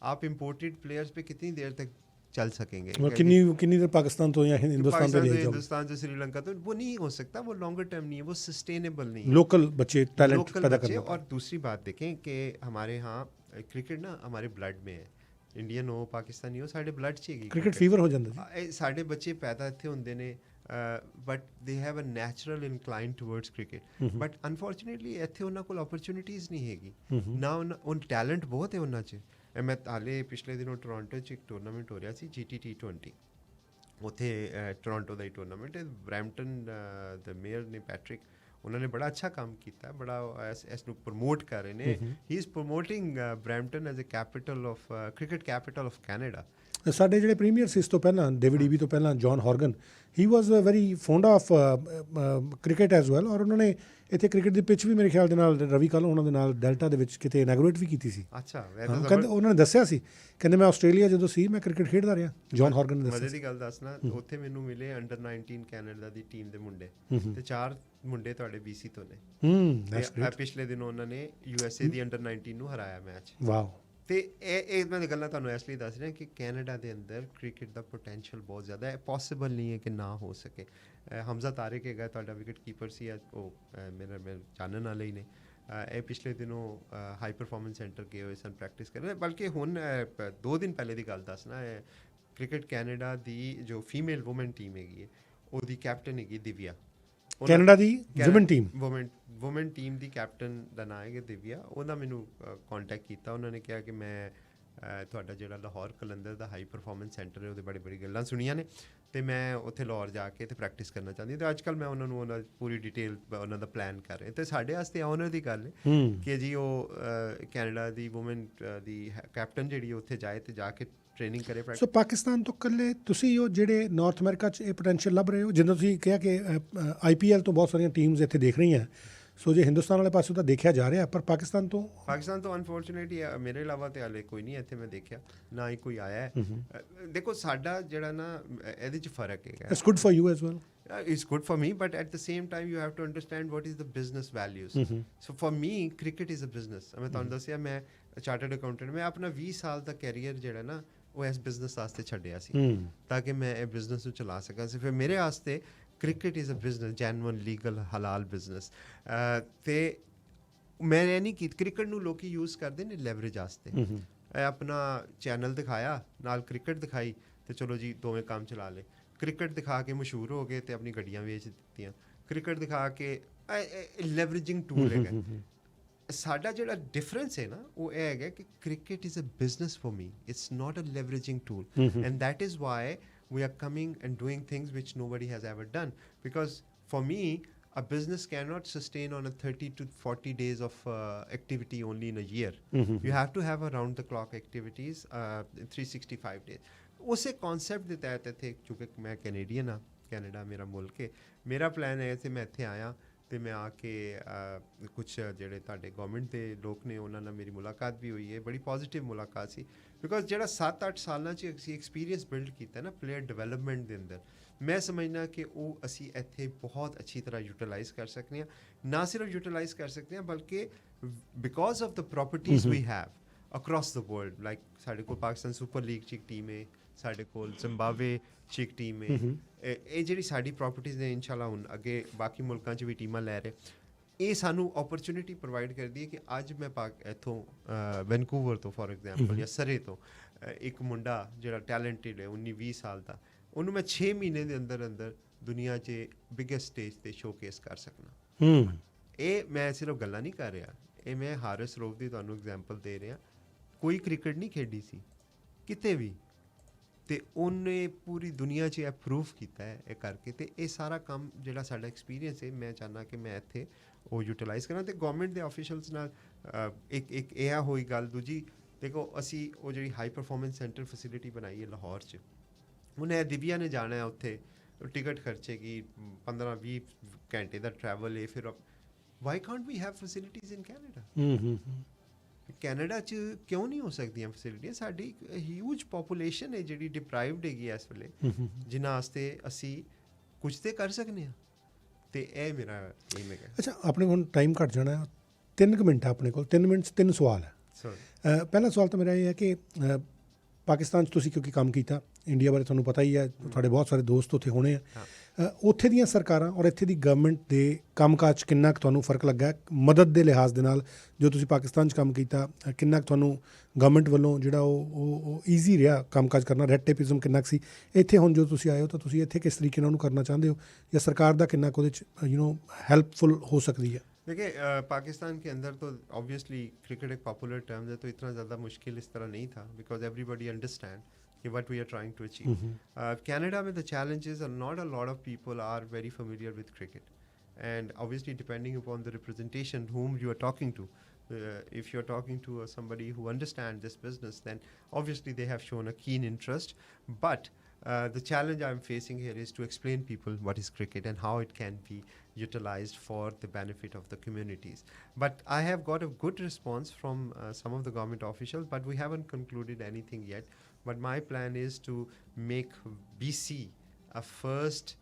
आप इम्पोर्टेड प्लेयर्स पे कितनी देर तक चल सकेंगे? कितनी देर पाकिस्तान तो या हिंदुस्तान से श्रीलंका तो वो नहीं हो सकता, वो लॉन्गर टर्म नहीं है, वो सस्टेनेबल नहीं है। लोकल बच्चे टैलेंट पैदा करना। और दूसरी बात देखें कि हमारे यहाँ क्रिकेट ना हमारे ब्लड में है, इंडियन हो पाकिस्तानी हो, साढ़े ब्लड चाहिए क्रिकेट फीवर हो जाता है। साढ़े बच्चे पैदा इत्थे होंदे ने, but they have a natural incline towards cricket. But unfortunately इत्थे उन्हां कोल अपॉर्चुनिटीज़ नहीं हैगी ना, उन टैलेंट बहुत है उन्हां च। मैं हाले पिछले दिनों टोरंटो च एक टूर्नामेंट हो रहा सी, GT T20, उत्थे टोरंटो ਦਾ ਹੀ ਟੂਰਨਾਮੈਂਟ ਹੈ। ਬਰੈਂਪਟਨ ਦ ਮੇਅਰ ਨੇ ਪੈਟਰਿਕ, ਉਹਨਾਂ ਨੇ ਬੜਾ ਅੱਛਾ ਕੰਮ ਕੀਤਾ, ਬੜਾ ਇਸ ਨੂੰ ਪ੍ਰਮੋਟ ਕਰ ਰਹੇ ਨੇ। He is promoting Brampton as a capital of cricket, capital of Canada. ਸਾਡੇ ਜਿਹੜੇ ਪ੍ਰੀਮੀਅਰ ਸੀ ਇਸ ਤੋਂ ਪਹਿਲਾਂ, ਡੇਵਿਡ ਈਵੀ ਤੋਂ ਪਹਿਲਾਂ, John Horgan, he was very fond of cricket as well, ਔਰ ਉਹਨਾਂ ਨੇ ਇੱਥੇ ਕ੍ਰਿਕਟ ਦੀ ਪਿਚ ਵੀ ਮੇਰੇ ਖਿਆਲ ਦੇ ਨਾਲ ਰਵੀ ਕਾਲੋ ਉਹਨਾਂ ਦੇ ਨਾਲ ਡੈਲਟਾ ਦੇ ਵਿੱਚ ਕਿਤੇ ਇਨੈਗੋਰੇਟ ਵੀ ਕੀਤੀ ਸੀ। ਅੱਛਾ। ਕਹਿੰਦੇ ਉਹਨਾਂ ਨੇ ਦੱਸਿਆ ਸੀ, ਕਹਿੰਦੇ ਮੈਂ ਆਸਟ੍ਰੇਲੀਆ ਜਦੋਂ ਸੀ ਮੈਂ ਕ੍ਰਿਕਟ ਖੇਡਦਾ ਰਿਹਾ। ਜੌਨ ਹੌਰਗਨ ਨੇ ਦੱਸਿਆ। ਮਜ਼ੇ ਦੀ ਗੱਲ ਦੱਸਣਾ, ਉੱਥੇ ਮੈਨੂੰ ਮਿਲੇ ਅੰਡਰ 19 ਕੈਨੇਡਾ ਦੀ ਟੀਮ ਦੇ ਮੁੰਡੇ, ਤੇ 4 ਮੁੰਡੇ ਤੁਹਾਡੇ BC ਤੋਂ ਨੇ। ਪਿਛਲੇ ਦਿਨ ਉਹਨਾਂ ਨੇ USA ਦੀ ਅੰਡਰ 19 ਨੂੰ ਹਰਾਇਆ ਮੈਚ। ਵਾਓ। ਤੇ ਇਹ ਮੈਂ ਗੱਲਾਂ ਤੁਹਾਨੂੰ ਇਸ ਲਈ ਦੱਸ ਰਿਹਾ ਕਿ ਕੈਨੇਡਾ ਦੇ ਅੰਦਰ ਕ੍ਰਿਕਟ ਦਾ ਪੋਟੈਂਸ਼ੀਅਲ ਬਹੁਤ ਜ਼ਿਆਦਾ ਹੈ, ਪੋਸੀਬਲ ਨਹੀਂ ਹੈ ਕਿ ਨਾ ਹੋ ਸਕੇ। ਹਮਜ਼ਾ ਤਾਰਿਕ ਹੈਗਾ ਤੁਹਾਡਾ ਵਿਕਟ ਕੀਪਰ ਸੀ, ਉਹ ਮੇਰਾ ਜਾਣਨ ਵਾਲੇ ਹੀ ਨੇ। ਇਹ ਪਿਛਲੇ ਦਿਨੋਂ ਹਾਈ ਪਰਫਾਰਮੈਂਸ ਸੈਂਟਰ ਗਏ ਹੋਏ ਸਨ ਪ੍ਰੈਕਟਿਸ ਕਰਨ, ਬਲਕਿ ਹੁਣ 2 ਦਿਨ ਪਹਿਲੇ ਦੀ ਗੱਲ ਦੱਸਣਾ ਹੈ, ਕ੍ਰਿਕਟ ਕੈਨੇਡਾ ਦੀ ਜੋ ਫੀਮੇਲ ਵੂਮਨ ਟੀਮ ਹੈਗੀ ਹੈ ਉਹਦੀ ਕੈਪਟਨ ਹੈਗੀ ਦਿਵਿਆ। ਕੈਨੇਡਾ ਦੀ ਵੂਮਨ ਟੀਮ ਵੂਮਨ ਟੀਮ ਦੀ ਕੈਪਟਨ ਦਾ ਨਾਂ ਹੈਗਾ ਦਿਵਿਆ। ਉਹਨਾਂ ਮੈਨੂੰ ਕੰਟੈਕਟ ਕੀਤਾ, ਉਹਨਾਂ ਨੇ ਕਿਹਾ ਕਿ ਮੈਂ ਤੁਹਾਡਾ ਜਿਹੜਾ ਲਾਹੌਰ ਕਲੰਦਰ ਦਾ ਹਾਈ ਪਰਫਾਰਮੈਂਸ ਸੈਂਟਰ ਹੈ ਉਹਦੇ ਬੜੀ ਗੱਲਾਂ ਸੁਣੀਆਂ ਨੇ ਤੇ ਮੈਂ ਉੱਥੇ ਲਾਹੌਰ ਜਾ ਕੇ ਤੇ ਪ੍ਰੈਕਟਿਸ ਕਰਨਾ ਚਾਹੁੰਦੀ। ਤੇ ਅੱਜ ਕੱਲ੍ਹ ਮੈਂ ਉਹਨਾਂ ਨੂੰ ਉਹਨਾਂ ਪੂਰੀ ਡਿਟੇਲ ਉਹਨਾਂ ਦਾ ਪਲਾਨ ਕਰ ਰਿਹਾ ਤੇ ਸਾਡੇ ਵਾਸਤੇ ਆਨਰ ਦੀ ਗੱਲ ਹੈ ਕਿ ਜੀ ਉਹ ਕੈਨੇਡਾ ਦੀ ਵੂਮਨ ਦੀ ਕੈਪਟਨ ਜਿਹੜੀ ਉੱਥੇ ਜਾਏ ਤੇ ਜਾ ਕੇ ਟ੍ਰੇਨਿੰਗ ਕਰੇ। ਸੋ ਪਾਕਿਸਤਾਨ ਤੋਂ ਇਕੱਲੇ ਤੁਸੀਂ ਉਹ ਜਿਹੜੇ ਨਾਰਥ ਅਮਰੀਕਾ 'ਚ ਇਹ ਪੋਟੈਂਸ਼ੀਅਲ ਲੱਭ ਰਹੇ ਹੋ, ਜਿੱਦਾਂ ਤੁਸੀਂ ਕਿਹਾ ਕਿ IPL ਤੋਂ ਬਹੁਤ ਸਾਰੀਆਂ ਟੀਮਸ ਇੱਥੇ ਦੇਖ ਰਹੀਆਂ, ਸੋ ਜੇ ਹਿੰਦੁਸਤਾਨ ਵਾਲੇ ਪਾਸੋਂ ਤਾਂ ਦੇਖਿਆ ਜਾ ਰਿਹਾ, ਪਰ ਪਾਕਿਸਤਾਨ ਤੋਂ ਅਨਫੋਰਚੂਨੇਟਲੀ ਮੇਰੇ ਇਲਾਵਾ ਤੇ ਹਾਲੇ ਕੋਈ ਨਹੀਂ ਇੱਥੇ ਮੈਂ ਦੇਖਿਆ, ਨਾ ਹੀ ਕੋਈ ਆਇਆ ਹੈ। ਦੇਖੋ ਸਾਡਾ ਜਿਹੜਾ ਨਾ ਇਹਦੇ 'ਚ ਫਰਕ ਹੈਗਾ, it's good for you as well, it's good for me, but at the same time you have to understand what is the business values. So for me cricket is a business. ਮੈਂ ਤੁਹਾਨੂੰ ਦੱਸਿਆ ਮੈਂ chartered accountant, ਮੈਂ ਆਪਣਾ 20 ਸਾਲ ਦਾ career ਜਿਹੜਾ ਨਾ ਉਹ ਇਸ ਬਿਜ਼ਨਸ ਵਾਸਤੇ ਛੱਡਿਆ ਸੀ ਤਾਂ ਕਿ ਮੈਂ ਇਹ ਬਿਜ਼ਨਸ ਨੂੰ ਚਲਾ ਸਕਾਂ ਸੀ। ਫਿਰ ਮੇਰੇ ਵਾਸਤੇ cricket is a business, genuine legal ਹਲਾਲ ਬਿਜ਼ਨਸ। ਤੇ ਮੈਂ ਇਹ ਨਹੀਂ ਕਿ ਕ੍ਰਿਕਟ ਨੂੰ ਲੋਕੀ ਯੂਜ਼ ਕਰਦੇ ਨੇ ਲੈਵਰੇਜ ਵਾਸਤੇ। ਆਪਣਾ ਚੈਨਲ ਦਿਖਾਇਆ, ਨਾਲ ਕ੍ਰਿਕਟ ਦਿਖਾਈ ਤੇ ਚਲੋ ਜੀ ਦੋਵੇਂ ਕੰਮ ਚਲਾ ਲਏ। ਕ੍ਰਿਕਟ ਦਿਖਾ ਕੇ ਮਸ਼ਹੂਰ ਹੋ ਗਏ ਤੇ ਆਪਣੀ ਗੱਡੀਆਂ ਵੇਚ ਦਿੱਤੀਆਂ। ਕ੍ਰਿਕਟ ਦਿਖਾ ਕੇ ਲੈਵਰੇਜਿੰਗ ਟੂਲ ਹੈਗਾ। ਸਾਡਾ ਜਿਹੜਾ ਡਿਫਰੈਂਸ ਹੈ ਨਾ ਉਹ ਇਹ ਹੈਗਾ ਕਿ cricket is a business for me, it's not a leveraging tool, and that is why we are coming and doing things which nobody has ever done. Because for me a business cannot sustain on a 30 to 40 days of activity only in a year. You have to have around the clock activities 365 days. ਉਸੇ concept ਦੇ ਤਹਿਤ ਇੱਥੇ ਚੂँकि ਮੈਂ Canadian ਹਾਂ, Canada ਮੇਰਾ ਮੁਲਕ ਹੈ, ਮੇਰਾ ਪਲਾਨ ਹੈ ਤੇ ਮੈਂ ਇੱਥੇ ਆਇਆ ਤੇ ਮੈਂ ਆ ਕੇ ਕੁਛ ਜਿਹੜੇ ਤੁਹਾਡੇ ਗਵਰਨਮੈਂਟ ਦੇ ਲੋਕ ਨੇ ਉਹਨਾਂ ਨਾਲ ਮੇਰੀ ਮੁਲਾਕਾਤ ਵੀ ਹੋਈ ਹੈ, ਬੜੀ ਪੋਜ਼ੀਟਿਵ ਮੁਲਾਕਾਤ ਸੀ। ਬਿਕੋਜ਼ ਜਿਹੜਾ 7-8 ਸਾਲਾਂ 'ਚ ਅਸੀਂ ਐਕਸਪੀਰੀਅੰਸ ਬਿਲਡ ਕੀਤਾ ਨਾ ਪਲੇਅਰ ਡਿਵੈਲਪਮੈਂਟ ਦੇ ਅੰਦਰ, ਮੈਂ ਸਮਝਦਾ ਕਿ ਉਹ ਅਸੀਂ ਇੱਥੇ ਬਹੁਤ ਅੱਛੀ ਤਰ੍ਹਾਂ ਯੂਟੀਲਾਈਜ਼ ਕਰ ਸਕਦੇ ਹਾਂ। ਨਾ ਸਿਰਫ ਯੂਟੀਲਾਈਜ਼ ਕਰ ਸਕਦੇ ਹਾਂ ਬਲਕਿ because of the properties we have across the world, like ਸਾਡੇ ਕੋਲ ਪਾਕਿਸਤਾਨ ਸੁਪਰ ਲੀਗ 'ਚ ਇੱਕ ਟੀਮ ਹੈ, ਸਾਡੇ ਕੋਲ ਜ਼ਿੰਬਾਬਵੇ 'ਚ ਇੱਕ ਟੀਮ ਹੈ। ਇਹ ਜਿਹੜੀ ਸਾਡੀ ਪ੍ਰੋਪਰਟੀਜ਼ ਨੇ ਇਨਸ਼ਾਅੱਲਾ ਹੁਣ ਅੱਗੇ ਬਾਕੀ ਮੁਲਕਾਂ 'ਚ ਵੀ ਟੀਮਾਂ ਲੈ ਰਹੇ, ਇਹ ਸਾਨੂੰ ਓਪਰਚੁਨਿਟੀ ਪ੍ਰੋਵਾਈਡ ਕਰਦੀ ਹੈ ਕਿ ਅੱਜ ਮੈਂ ਇੱਥੋਂ ਵੈਨਕੂਵਰ ਤੋਂ ਫੋਰ ਐਗਜ਼ਾਮਪਲ ਜਾਂ ਸਰੇ ਤੋਂ ਇੱਕ ਮੁੰਡਾ ਜਿਹੜਾ ਟੈਲੈਂਟਿਡ ਹੈ 19-20 ਸਾਲ ਦਾ, ਉਹਨੂੰ ਮੈਂ 6 ਮਹੀਨੇ ਦੇ ਅੰਦਰ ਦੁਨੀਆ 'ਚ ਬਿਗੇਸਟ ਸਟੇਜ 'ਤੇ ਸ਼ੋਕੇਸ ਕਰ ਸਕਣਾ। ਇਹ ਮੈਂ ਸਿਰਫ ਗੱਲਾਂ ਨਹੀਂ ਕਰ ਰਿਹਾ, ਇਹ ਮੈਂ ਹਾਰਿਸ ਰਊਫ ਦੀ ਤੁਹਾਨੂੰ ਐਗਜ਼ਾਮਪਲ ਦੇ ਰਿਹਾ। ਕੋਈ ਕ੍ਰਿਕਟ ਨਹੀਂ ਖੇਡੀ ਸੀ ਕਿਤੇ ਵੀ ਤੇ ਉਹਨੇ ਪੂਰੀ ਦੁਨੀਆ 'ਚ ਇਹ ਪ੍ਰੂਫ ਕੀਤਾ ਹੈ ਇਹ ਕਰਕੇ। ਤੇ ਇਹ ਸਾਰਾ ਕੰਮ ਜਿਹੜਾ ਸਾਡਾ ਐਕਸਪੀਰੀਅੰਸ ਹੈ ਮੈਂ ਚਾਹੁੰਦਾ ਕਿ ਮੈਂ ਇੱਥੇ ਉਹ ਯੂਟੀਲਾਈਜ਼ ਕਰਾਂ ਤੇ ਗਵਰਨਮੈਂਟ ਦੇ ਆਫੀਸ਼ੀਅਲਸ ਨਾਲ ਇੱਕ ਇਹ ਹੋਈ ਗੱਲ। ਦੂਜੀ ਦੇਖੋ ਅਸੀਂ ਉਹ ਜਿਹੜੀ ਹਾਈ ਪਰਫਾਰਮੈਂਸ ਸੈਂਟਰ ਫੈਸਿਲਿਟੀ ਬਣਾਈ ਹੈ ਲਾਹੌਰ 'ਚ, ਉਹਨੇ ਦਿਵਿਆ ਨੇ ਜਾਣਾ ਹੈ ਉੱਥੇ, ਟਿਕਟ ਖਰਚੇਗੀ 15-20 ਘੰਟੇ ਦਾ ਟਰੈਵਲ ਹੈ। ਫਿਰ why can't we have facilities in Canada? Canada 'ਚ ਕਿਉਂ ਨਹੀਂ ਹੋ ਸਕਦੀਆਂ ਫੈਸਿਲਿਟੀਆਂ? ਸਾਡੀ ਹਿਊਜ ਪੋਪੂਲੇਸ਼ਨ ਹੈ ਜਿਹੜੀ ਡਿਪਰਾਈਵਡ ਹੈਗੀ ਇਸ ਵੇਲੇ, ਜਿਨ੍ਹਾਂ ਵਾਸਤੇ ਅਸੀਂ ਕੁਝ ਤੇ ਕਰ ਸਕਦੇ ਹਾਂ। ਤੇ ਇਹ ਮੇਰਾ ਏਮ ਹੈਗਾ। ਅੱਛਾ, ਆਪਣੇ ਕੋਲ ਟਾਈਮ ਘੱਟ ਜਾਣਾ, 3 ਮਿੰਟ ਆਪਣੇ ਕੋਲ, 3 ਮਿੰਟ 'ਚ 3 ਸਵਾਲ ਹੈ। ਪਹਿਲਾ ਸਵਾਲ ਤਾਂ ਮੇਰਾ ਇਹ ਹੈ ਕਿ ਪਾਕਿਸਤਾਨ 'ਚ ਤੁਸੀਂ ਕਿਉਂਕਿ ਕੰਮ ਕੀਤਾ, ਇੰਡੀਆ ਬਾਰੇ ਤੁਹਾਨੂੰ ਪਤਾ ਹੀ ਹੈ, ਤੁਹਾਡੇ ਬਹੁਤ ਸਾਰੇ ਦੋਸਤ ਉੱਥੇ ਹੋਣੇ ਆ, ਉੱਥੇ ਦੀਆਂ ਸਰਕਾਰਾਂ ਔਰ ਇੱਥੇ ਦੀ ਗਵਰਨਮੈਂਟ ਦੇ ਕੰਮਕਾਜ 'ਚ ਕਿੰਨਾ ਕੁ ਤੁਹਾਨੂੰ ਫਰਕ ਲੱਗਾ ਮਦਦ ਦੇ ਲਿਹਾਜ਼ ਦੇ ਨਾਲ? ਜੋ ਤੁਸੀਂ ਪਾਕਿਸਤਾਨ 'ਚ ਕੰਮ ਕੀਤਾ, ਕਿੰਨਾ ਕੁ ਤੁਹਾਨੂੰ ਗਵਰਨਮੈਂਟ ਵੱਲੋਂ ਜਿਹੜਾ ਉਹ ਈਜ਼ੀ ਰਿਹਾ ਕੰਮਕਾਜ ਕਰਨਾ? ਰੈਡ ਟੇਪਿਜ਼ਮ ਕਿੰਨਾ ਕੁ ਸੀ? ਇੱਥੇ ਹੁਣ ਜੋ ਤੁਸੀਂ ਆਏ ਹੋ ਤਾਂ ਤੁਸੀਂ ਇੱਥੇ ਕਿਸ ਤਰੀਕੇ ਨਾਲ ਉਹਨੂੰ ਕਰਨਾ ਚਾਹੁੰਦੇ ਹੋ, ਜਾਂ ਸਰਕਾਰ ਦਾ ਕਿੰਨਾ ਕੁ ਉਹਦੇ 'ਚ हेल्पफुल हो सकती है? देखिए पाकिस्तान के अंदर तो ऑब्वियसली क्रिकेट एक पॉपुलर टर्म है, तो इतना ज़्यादा मुश्किल इस तरह नहीं था बिकॉज एवरीबडी अंडरस्टैंड कि what we are trying to achieve. Canada में the challenges are not a lot of people are very familiar with cricket, and obviously depending upon the representation whom you are talking to, if you're talking to somebody who understands this business, then obviously they have shown a keen interest. But the challenge I'm facing here is to explain people what is cricket and how it can be utilized for the benefit of the communities. But I have got a good response from some of the government officials, but we haven't concluded anything yet. But my plan is to make BC a first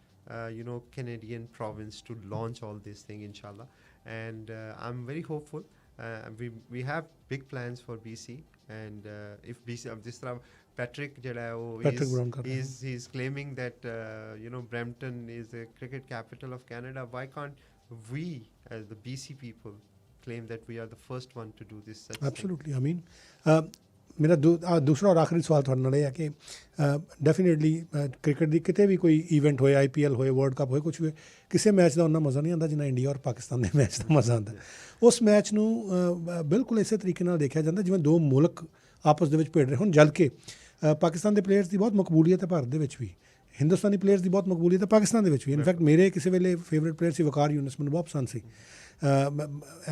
Canadian province to launch all this thing, inshallah. And I'm very hopeful we have big plans for BC, and if BC अब जिस तरह Patrick ਜਿਹੜਾ ਹੈ ਉਹ Patrick Brown ਕਰ ਰਹੇ he is claiming that Brampton is the cricket capital of Canada. Why can't we as the BC people claim that we are the first one to do this such thing? Absolutely I mean ਮੇਰਾ ਦੂਸਰਾ ਔਰ ਆਖਰੀ ਸਵਾਲ ਤੁਹਾਡੇ ਨਾਲ ਇਹ ਹੈ ਕਿ ਡੈਫੀਨੇਟਲੀ ਕ੍ਰਿਕਟ ਦੀ ਕਿਤੇ ਵੀ ਕੋਈ ਈਵੈਂਟ ਹੋਏ IPL ਹੋਏ ਵਰਲਡ ਕੱਪ ਹੋਏ ਕੁਛ ਵੀ ਹੋਏ, ਕਿਸੇ ਮੈਚ ਦਾ ਉਹਨਾਂ ਮਜ਼ਾ ਨਹੀਂ ਆਉਂਦਾ ਜਿੰਨਾ ਇੰਡੀਆ ਔਰ ਪਾਕਿਸਤਾਨ ਦੇ ਮੈਚ ਦਾ ਮਜ਼ਾ ਆਉਂਦਾ। ਉਸ ਮੈਚ ਨੂੰ ਬਿਲਕੁਲ ਇਸੇ ਤਰੀਕੇ ਨਾਲ ਦੇਖਿਆ ਜਾਂਦਾ ਜਿਵੇਂ ਦੋ ਮੁਲਕ ਆਪਸ ਦੇ ਵਿੱਚ ਭਿੜ ਰਹੇ ਹੁਣ, ਜਦ ਕਿ ਪਾਕਿਸਤਾਨ ਦੇ ਪਲੇਅਰਸ ਦੀ ਬਹੁਤ ਮਕਬੂਲੀਅਤ ਹੈ ਭਾਰਤ ਦੇ ਵਿੱਚ ਵੀ, ਹਿੰਦੁਸਤਾਨੀ ਪਲੇਅਰਸ ਦੀ ਬਹੁਤ ਮਕਬੂਲੀਅਤ ਹੈ ਪਾਕਿਸਤਾਨ ਦੇ ਵਿੱਚ ਵੀ। ਇਨਫੈਕਟ ਮੇਰੇ ਕਿਸੇ ਵੇਲੇ ਫੇਵਰੇਟ ਪਲੇਅਰ ਸੀ ਵਕਾਰ ਯੂਨਸ, ਮੈਨੂੰ ਬਹੁਤ ਪਸੰਦ ਸੀ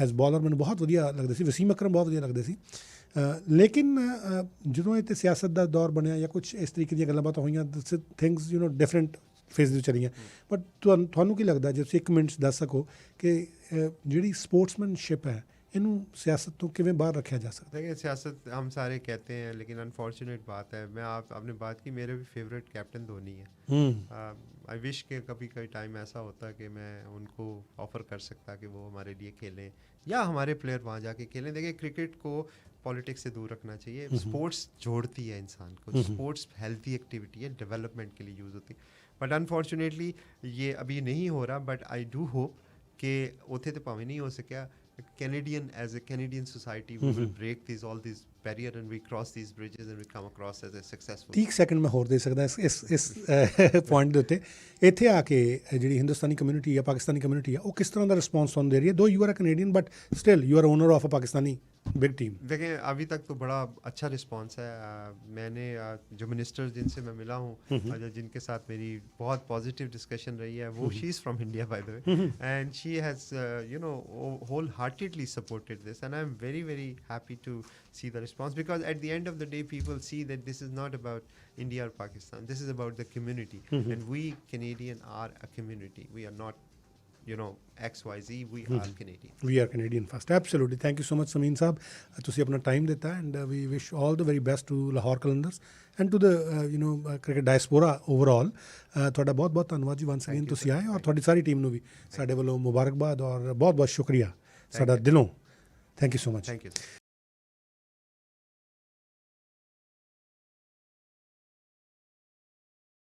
ਐਜ਼ ਬੋਲਰ, ਮੈਨੂੰ ਬਹੁਤ ਵਧੀਆ ਲੱਗਦੇ ਸੀ। ਵਸੀਮ ਅਕਰਮ ਬਹੁਤ ਵਧੀਆ ਲੱਗਦੇ ਸੀ। ਲੇਕਿਨ ਜਦੋਂ ਇਹ 'ਤੇ ਸਿਆਸਤ ਦਾ ਦੌਰ ਬਣਿਆ ਜਾਂ ਕੁਛ ਇਸ ਤਰੀਕੇ ਦੀਆਂ ਗੱਲਾਂ ਬਾਤਾਂ ਹੋਈਆਂ, ਥਿੰਗਸ ਡਿਫਰੈਂਟ ਫੇਜ਼ ਵਿੱਚ ਚਲੀਆਂ। ਬਟ ਤੁਹਾਨੂੰ ਕੀ ਲੱਗਦਾ, ਜੇ ਤੁਸੀਂ 1 ਮਿੰਟ 'ਚ ਦੱਸ ਸਕੋ ਕਿ ਜਿਹੜੀ ਸਪੋਰਟਸਮੈਨशिप ਹੈ ਇਹਨੂੰ ਸਿਆਸਤ ਤੋਂ ਕਿਵੇਂ ਬਾਹਰ ਰੱਖਿਆ जा सकता है? देखिए सियासत हम सारे कहते हैं, लेकिन अनफॉर्चुनेट बात है, मैं आपने बात की, मेरे भी फेवरेट कैप्टन धोनी है। आई विश के कभी कभी टाइम ऐसा होता कि मैं उनको ऑफ़र कर सकता कि वो हमारे लिए खेलें या हमारे प्लेयर वहाँ जाके खेलें। देखिए क्रिकेट को पॉलिटिक्स से दूर रखना चाहिए। स्पोर्ट्स जोड़ती है इंसान को, स्पोर्ट्स हेल्थी एक्टिविटी है, डेवलपमेंट के लिए यूज़ होती है। बट अनफॉर्चुनेटली ये अभी नहीं हो रहा। बट आई डू होप कि उत्थे तो भावें नहीं हो सकिया, Canadian as a Canadian society we will break all these barrier and we cross these bridges and we come across as a successful। 30 second ਮੈਂ ਹੋਰ ਦੇ ਸਕਦਾ ਇਸ ਪੁਆਇੰਟ ਦੇ ਉੱਤੇ। ਇੱਥੇ ਆ ਕੇ ਜਿਹੜੀ ਹਿੰਦੁਸਤਾਨੀ ਕਮਿਊਨਿਟੀ ਜਾਂ ਪਾਕਿਸਤਾਨੀ ਕਮਿਊਨਿਟੀ ਆ ਉਹ ਕਿਸ ਤਰ੍ਹਾਂ ਦਾ ਰਿਸਪੌਂਸ ਤੁਹਾਨੂੰ ਦੇ ਰਹੀ ਹੈ? Though you are a Canadian but still you are owner of a Pakistani big team. देखें अभी तक तो बड़ा अच्छा रिस्पांस है। मैंने जो मिनिस्टर जिनसे मैं मिला हूँ और जिनके साथ मेरी बहुत पॉजिटिव डिस्कशन रही है, वो she is from India by the way, and she has wholeheartedly supported this, and I am very very happy to see the response, because at the end of the day people see that this is not about India or Pakistan, this is about the community, and we Canadian are a community, we are not XYZ, we are Canadian, we are Canadian first, absolutely। thank you so much Sameen Sahib, ਤੁਸੀਂ ਆਪਣਾ time ਦਿੱਤਾ, and we wish all the very best to Lahore Qalandars and to the cricket diaspora overall. ਤੁਹਾਡਾ ਬਹੁਤ ਬਹੁਤ ਧੰਨਵਾਦ ਜੀ, ਵੰਸ again ਤੁਸੀਂ ਆਏ, ਔਰ ਤੁਹਾਡੀ ਸਾਰੀ ਟੀਮ ਨੂੰ ਵੀ ਸਾਡੇ ਵੱਲੋਂ ਮੁਬਾਰਕਬਾਦ ਔਰ ਬਹੁਤ ਬਹੁਤ ਸ਼ੁਕਰੀਆ ਸਾਡਾ ਦਿਲੋਂ। Thank you so much. Thank you.